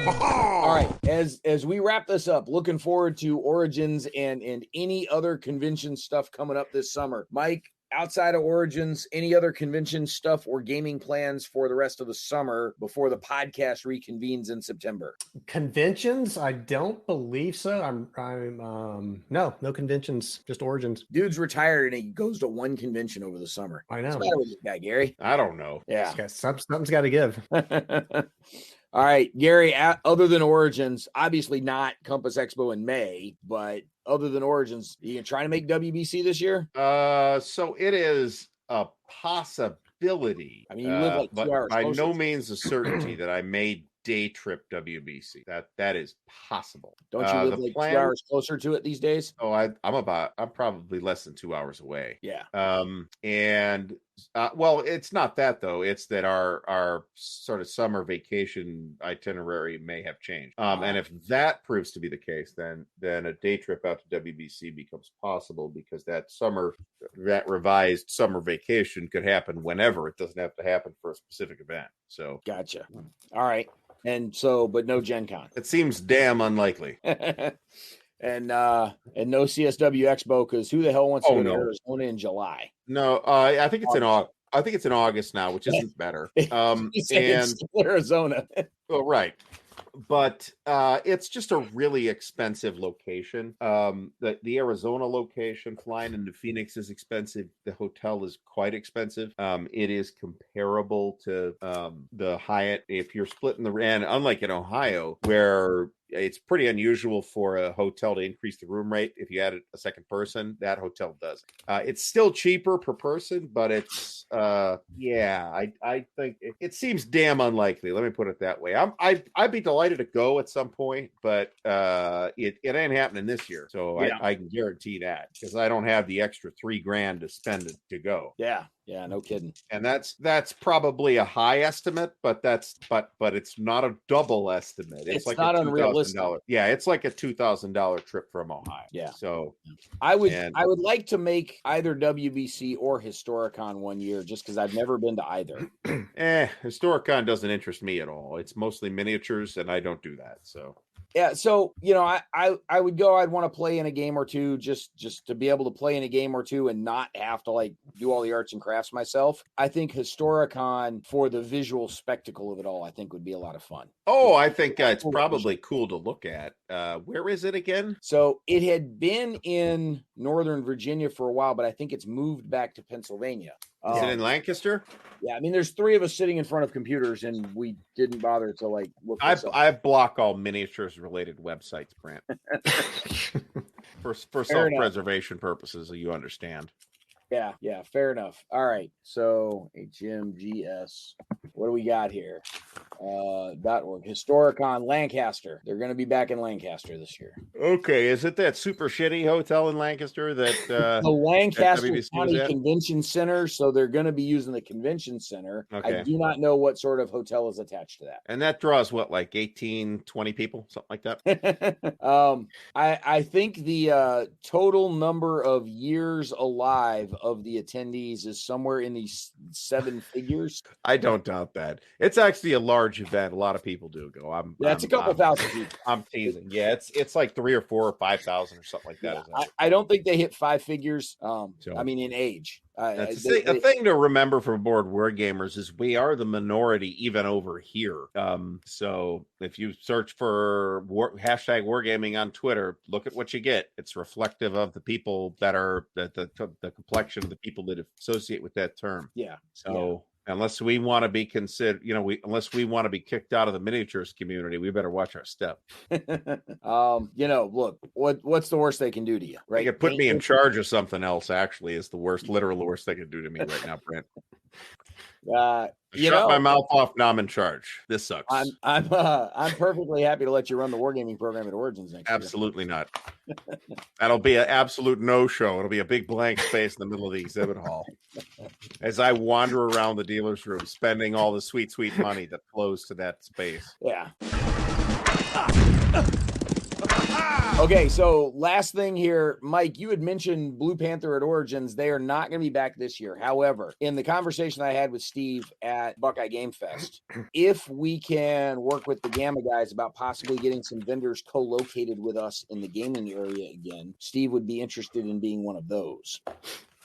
All right, as we wrap this up, looking forward to Origins and any other convention stuff coming up this summer. Mike, outside of Origins, any other convention stuff or gaming plans for the rest of the summer before the podcast reconvenes in September? Conventions? I don't believe so. No conventions, just Origins. Dude's retired and he goes to one convention over the summer. I know. What's the matter with this guy, Gary? I don't know. Yeah. Something's got to give. All right, Gary, other than Origins, obviously not Compass Expo in May, but other than Origins, you can try to make WBC this year? So it is a possibility. I mean, you live like 2 but hours by closer. no means a certainty that I may day trip WBC. That is possible. Don't you live like 2 hours closer to it these days? Oh, I'm probably less than 2 hours away. Yeah. And well, it's not that though. It's that our sort of summer vacation itinerary may have changed. And if that proves to be the case, then a day trip out to WBC becomes possible, because that revised summer vacation could happen whenever. It doesn't have to happen for a specific event. So gotcha. All right. And so, but no Gen Con. It seems damn unlikely. And no CSW Expo, because who the hell wants to go to Arizona in July? No, I think it's in August. I think it's in August now, which isn't better. And Arizona. Well, right. But it's just a really expensive location. The Arizona location, flying into Phoenix, is expensive. The hotel is quite expensive. It is comparable to the Hyatt if you're splitting and unlike in Ohio, where it's pretty unusual for a hotel to increase the room rate if you add a second person. That hotel does. It's still cheaper per person, but it's I think it seems damn unlikely. Let me put it that way. I'd be delighted to go at some point, but it ain't happening this year. So yeah. I can guarantee that, because I don't have the extra $3,000 to spend to go. Yeah, no kidding. And that's probably a high estimate, but it's not a double estimate. It's like not a unrealistic. Yeah, it's like a $2,000 trip from Ohio. Yeah. So I would like to make either WBC or Historicon one year, just because I've never been to either. Historicon doesn't interest me at all. It's mostly miniatures, and I don't do that. So yeah, so I would go. I'd want to play in a game or two, just to be able to play in a game or two and not have to like do all the arts and crafts myself. I think Historicon, for the visual spectacle of it all, I think would be a lot of fun. Oh, I think it's probably cool to look at. Where is it again? So it had been in Northern Virginia for a while, but I think it's moved back to Pennsylvania. Is it in Lancaster? Yeah, I mean, there's three of us sitting in front of computers, and we didn't bother to like look. I block all miniatures related websites, Brant, for self-preservation purposes, so you understand. Yeah, fair enough. All right, so HMGS, what do we got here? .org. Historicon Lancaster. They're going to be back in Lancaster this year. Okay, is it that super shitty hotel in Lancaster that the Lancaster County Convention Center? So they're going to be using the convention center. Okay. I do not know what sort of hotel is attached to that. And that draws what, like 18, 20 people, something like that? I think the total number of years alive of the attendees is somewhere in the 7 figures. I don't doubt that. It's actually a large event. A lot of people do go. It's a couple thousand people. I'm teasing. Yeah, it's like 3 or 4 or 5,000 or something like that. Yeah, I don't think they hit 5 figures. I mean, in age. That's a thing to remember for board war gamers is we are the minority even over here. So if you search for hashtag wargaming on Twitter, look at what you get. It's reflective of the people that are the complexion of the people that associate with that term. Yeah. So. Yeah. Unless we want to be considered, unless we want to be kicked out of the miniatures community, we better watch our step. Look, what's the worst they can do to you, right? They could put me in charge of something else. Actually, is the literal worst they could do to me right now, Brent. Shut my mouth off. Now I'm in charge. This sucks. I'm perfectly happy to let you run the wargaming program at Origins next Absolutely year. Not. That'll be an absolute no-show. It'll be a big blank space in the middle of the exhibit hall as I wander around the dealer's room, spending all the sweet, sweet money that flows to that space. Yeah. Okay, so last thing here, Mike, you had mentioned Blue Panther at Origins. They are not going to be back this year. However, in the conversation I had with Steve at Buckeye Game Fest, if we can work with the Gamma guys about possibly getting some vendors co-located with us in the gaming area again, Steve would be interested in being one of those.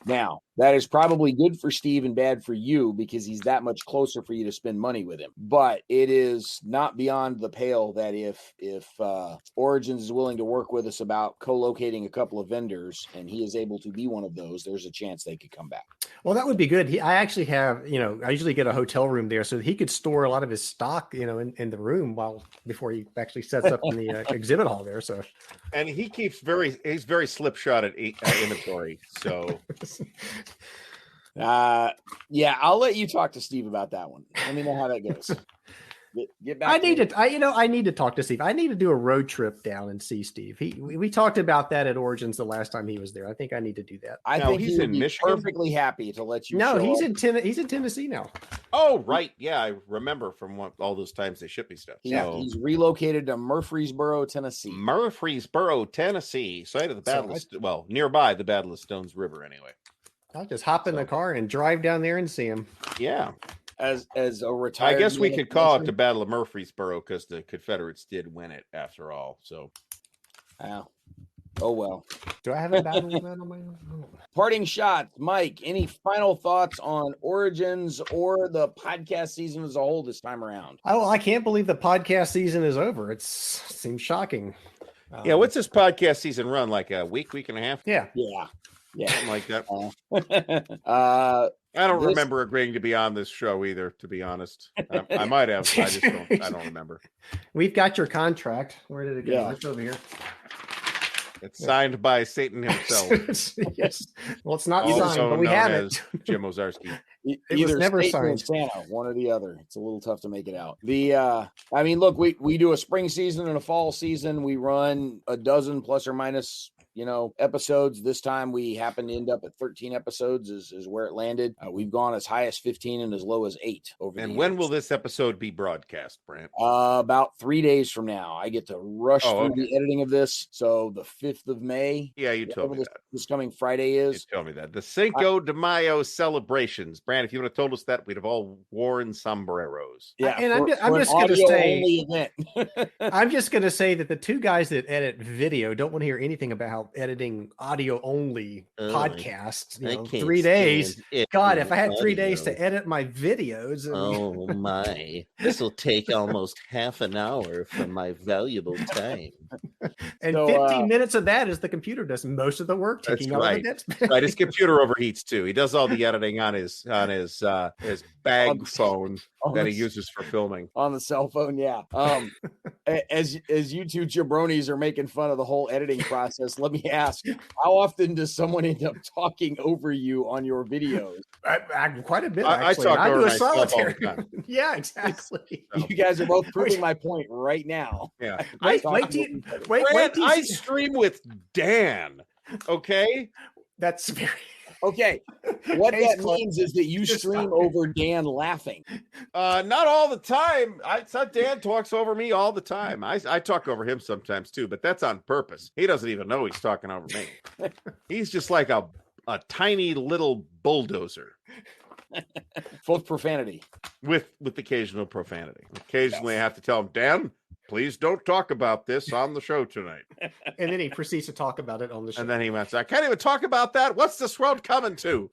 Now, that is probably good for Steve and bad for you because he's that much closer for you to spend money with him. But it is not beyond the pale that if Origins is willing to work with us about co-locating a couple of vendors and he is able to be one of those, there's a chance they could come back. Well, that would be good. I actually have, I usually get a hotel room there, so he could store a lot of his stock, in the room before he actually sets up in the exhibit hall there. So, and he's very slipshod at inventory. So, yeah, I'll let you talk to Steve about that one. Let me know how that goes. Get back. I need to talk to Steve. I need to do a road trip down and see Steve. We talked about that at Origins the last time he was there. I think I need to do that. I think he's in Michigan. Perfectly happy to let you. No, he's in Tennessee now. Oh, right. Yeah, I remember from all those times they shipped me stuff. Yeah, he's relocated to Murfreesboro, Tennessee. Murfreesboro, Tennessee, site of the Battle. Nearby the Battle of Stones River. Anyway, I'll just hop in the car and drive down there and see him. Yeah. As a retired, I guess we could call it the Battle of Murfreesboro because the Confederates did win it after all. So, oh well. Do I have a battle with that on my own? Parting shots, Mike. Any final thoughts on Origins or the podcast season as a whole this time around? I can't believe the podcast season is over. It seems shocking. Yeah, what's this podcast season run? Like a week and a half? Yeah, something like that. I don't remember agreeing to be on this show either, to be honest. I might have. I don't remember. We've got your contract. Where did it go? Yeah. It's over here. It's signed by Satan himself. Yes. Well, it's not signed, but we have it. Jim Ozarski. It was never signed. Santa, one or the other. It's a little tough to make it out. Look, we do a spring season and a fall season. We run a dozen plus or minus episodes. This time we happen to end up at 13 episodes is where it landed. We've gone as high as 15 and as low as 8 over. And when will this episode be broadcast, Brant? About 3 days from now. I get to rush through the editing of this. So the 5th of May. Yeah, you told me that. This coming Friday is. You told me that. The Cinco de Mayo celebrations. Brant, if you would have told us that, we'd have all worn sombreros. Yeah, and I'm just going to say, I'm just going to say that the two guys that edit video don't want to hear anything about editing audio only podcasts. 3 days. God, if I had 3 days to edit my videos. Oh my. This will take almost half an hour from my valuable time. And 15 minutes of that is the computer does most of the work. That's right. Right. His computer overheats too. He does all the editing on his bag phone that he uses for filming. On the cell phone, yeah. As you two jabronis are making fun of the whole editing process, let me ask, how often does someone end up talking over you on your videos? Quite a bit, actually. I do a solitary. Yeah, exactly. You guys are both proving my point right now. Yeah. Wait, I stream with Dan. Okay? That's very... Okay, what that means is that you stream over Dan laughing. Not all the time. Dan talks over me all the time. I talk over him sometimes too, but that's on purpose. He doesn't even know he's talking over me. He's just like a tiny little bulldozer. Full of profanity. With occasional profanity. Occasionally I have to tell him, Dan, please don't talk about this on the show tonight. And then he proceeds to talk about it on the show. And then he went, I can't even talk about that. What's this world coming to?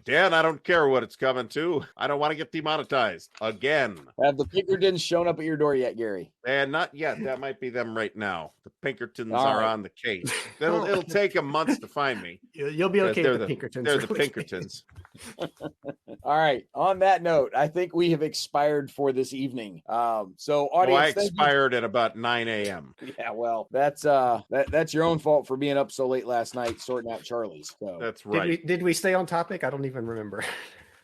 Dan, I don't care what it's coming to. I don't want to get demonetized again. Have the Pinkertons shown up at your door yet, Gary? And not yet. That might be them right now. The Pinkertons are on the case. It'll take them months to find me. You'll be okay with the Pinkertons. They're the Pinkertons. All right. On that note, I think we have expired for this evening. So, audience, I expired at about 9 a.m. Yeah, well, that's your own fault for being up so late last night sorting out Charlie's. So. That's right. Did we stay on topic? I don't even remember.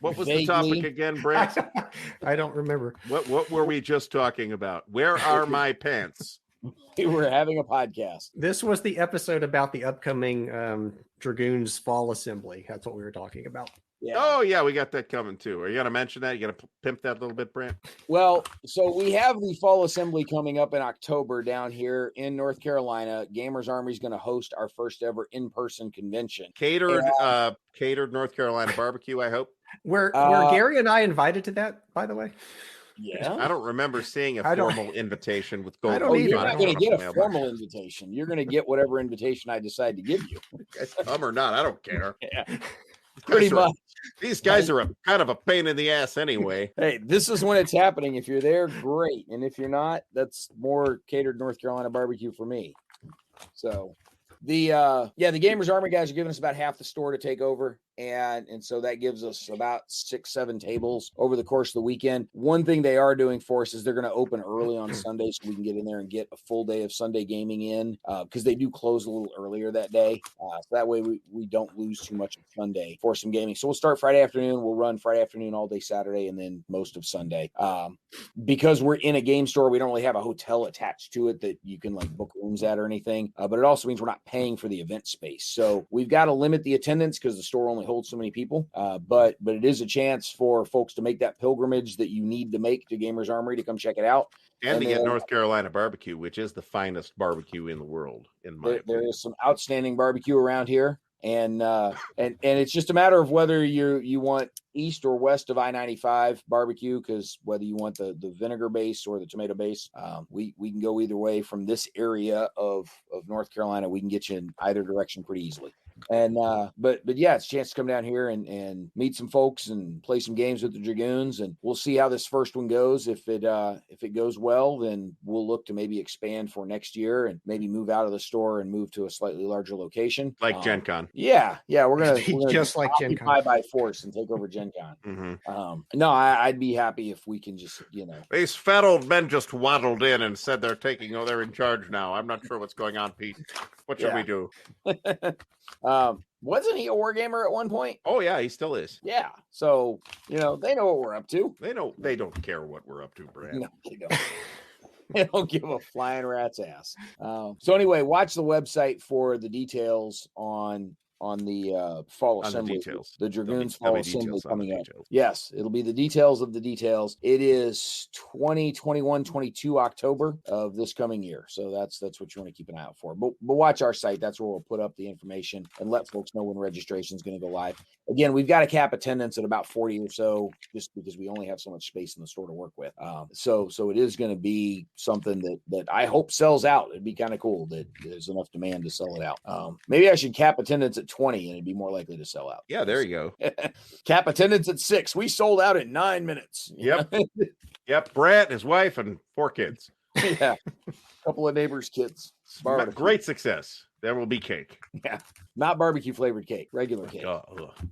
What was the topic again, Brant? I don't remember. What were we just talking about? Where are my pants? We were having a podcast. This was the episode about the upcoming Dragoons Fall Assembly. That's what we were talking about. Yeah. Oh, yeah, we got that coming too. Are you going to mention that? You going to pimp that a little bit, Brant? Well, so we have the Fall Assembly coming up in October down here in North Carolina. Gamers Army is going to host our first ever in-person convention. Catered North Carolina barbecue, I hope. Were Gary and I invited to that, by the way? Yeah. I don't remember seeing a formal invitation with gold. I don't either. You're not going to get a mailbox. formal invitation. You're going to get whatever invitation I decide to give you. Come or not, I don't care. Yeah. Pretty much. These guys are kind of a pain in the ass anyway. Hey, this is when it's happening. If you're there, great. And if you're not, that's more catered North Carolina barbecue for me. So the Gamers Army guys are giving us about half the store to take over. And so that gives us about 6-7 tables over the course of the weekend. One thing they are doing for us is they're going to open early on Sunday so we can get in there and get a full day of Sunday gaming in, because they do close a little earlier that day. So that way we don't lose too much of Sunday for some gaming. So we'll start Friday afternoon. We'll run Friday afternoon all day Saturday and then most of Sunday. Because we're in a game store, we don't really have a hotel attached to it that you can like book rooms at or anything. But it also means we're not paying for the event space. So we've got to limit the attendance because the store only holds so many people. But it is a chance for folks to make that pilgrimage that you need to make to Gamers Armory to come check it out. And to get North Carolina barbecue, which is the finest barbecue in the world, in my opinion. There is some outstanding barbecue around here. And it's just a matter of whether you want east or west of I-95 barbecue, because whether you want the vinegar base or the tomato base, we can go either way from this area of North Carolina. We can get you in either direction pretty easily. And but yeah, it's a chance to come down here and meet some folks and play some games with the Dragoons, and we'll see how this first one goes. If it goes well, then we'll look to maybe expand for next year and maybe move out of the store and move to a slightly larger location, like Gen Con. Yeah, we're gonna just like Gen Con by force and take over Gen Con. Mm-hmm. No, I'd be happy if we can just these fat old men just waddled in and said they're in charge now. I'm not sure what's going on, Pete. What should we do? Wasn't he a wargamer at one point? Oh yeah, he still is. Yeah. So, they know what we're up to. They don't care what we're up to, Brant. No, they don't. They don't give a flying rat's ass. So anyway, watch the website for the details on the fall assembly, the Dragoons fall assembly coming up. Yes, it'll be the details of the details. It is 22 October of this coming year. So that's what you want to keep an eye out for. But watch our site. That's where we'll put up the information and let folks know when registration is going to go live. Again, we've got to cap attendance at about 40 or so, just because we only have so much space in the store to work with. So it is going to be something that I hope sells out. It'd be kind of cool that there's enough demand to sell it out. Maybe I should cap attendance at 20 and it'd be more likely to sell out. Yeah, there you go. Cap attendance at 6. We sold out in 9 minutes. Yep. Yep. Brant, his wife, and 4 kids. Yeah. A couple of neighbors' kids. Great success. There will be cake. Yeah. Not barbecue flavored cake, regular cake.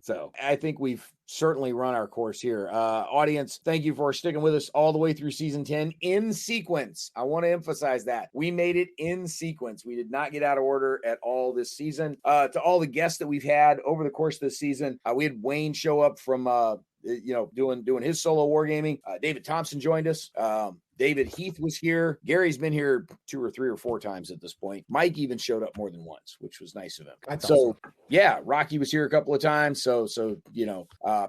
So I think we've certainly run our course here. Audience, thank you for sticking with us all the way through season 10 in sequence. I want to emphasize that we made it in sequence. We did not get out of order at all this season. To all the guests that we've had over the course of this season, we had Wayne show up from doing his solo wargaming. David Thompson joined us. David Heath was here. Gary's been here 2 or 3 or 4 times at this point. Mike even showed up more than once, which was nice of him. That's awesome. Yeah, Rocky was here a couple of times. So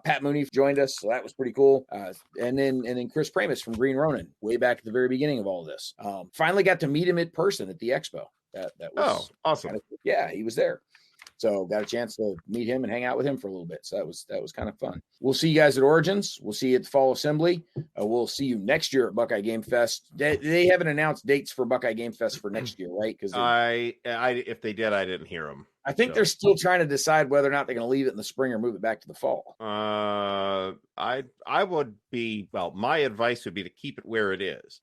Pat Mooney joined us, so that was pretty cool. And then Chris Pramus from Green Ronin, way back at the very beginning of all this. Finally got to meet him in person at the expo. That was awesome. Yeah, he was there. So got a chance to meet him and hang out with him for a little bit. So that was kind of fun. We'll see you guys at Origins. We'll see you at the Fall Assembly. We'll see you next year at Buckeye Game Fest. They haven't announced dates for Buckeye Game Fest for next year, right? Because if they did, I didn't hear them. I think they're still trying to decide whether or not they're going to leave it in the spring or move it back to the fall. I would be, my advice would be to keep it where it is,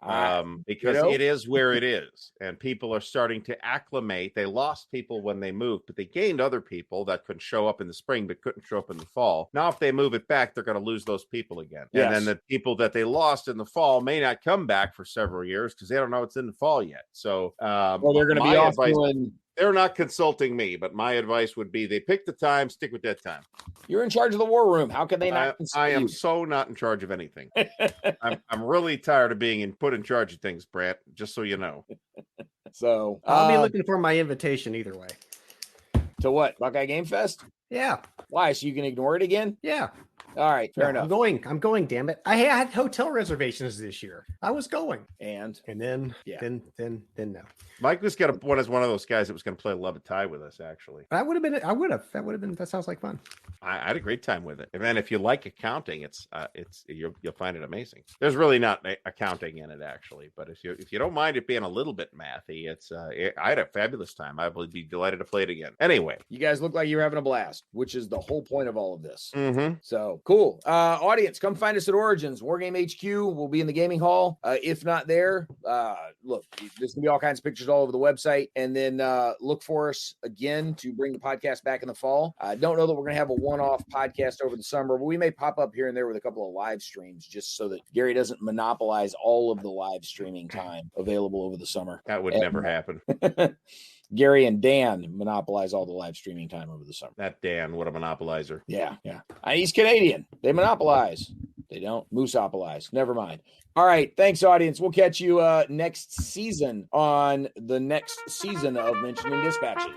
because it is where it is, and people are starting to acclimate. They lost people when they moved, but they gained other people that could show up in the spring but couldn't show up in the fall. Now, if they move it back, they're going to lose those people again. Yes. And then the people that they lost in the fall may not come back for several years because they don't know it's in the fall yet. So, they're going to be off doing. They're not consulting me, but my advice would be they pick the time, stick with that time. You're in charge of the war room. How can they not? I am so not in charge of anything. I'm really tired of being put in charge of things, Brant, just so you know. So I'll be looking for my invitation either way. To what? Buckeye Game Fest? Yeah. Why? So you can ignore it again? Yeah. All right, fair enough. I'm going, damn it. I had hotel reservations this year. I was going. And then no. Mike was one of those guys that was going to play Love and Tie with us. Actually, that would have been. That sounds like fun. I had a great time with it. And then if you like accounting, you'll find it amazing. There's really not accounting in it actually, but if you don't mind it being a little bit mathy, I had a fabulous time. I would be delighted to play it again. Anyway, you guys look like you're having a blast, which is the whole point of all of this. Mm-hmm. So cool. Audience, come find us at Origins. Wargame HQ will be in the gaming hall. If not there, look, there's gonna be all kinds of pictures all over the website, and then look for us again to bring the podcast back in the fall. I don't know that we're gonna have a one-off podcast over the summer, but we may pop up here and there with a couple of live streams just so that Gary doesn't monopolize all of the live streaming time available over the summer. That would never happen. Gary and Dan monopolize all the live streaming time over the summer. That Dan, what a monopolizer. Yeah. He's Canadian. They monopolize. They don't mooseopolize. Never mind. All right. Thanks, audience. We'll catch you next season on the next season of Mentioning Dispatches.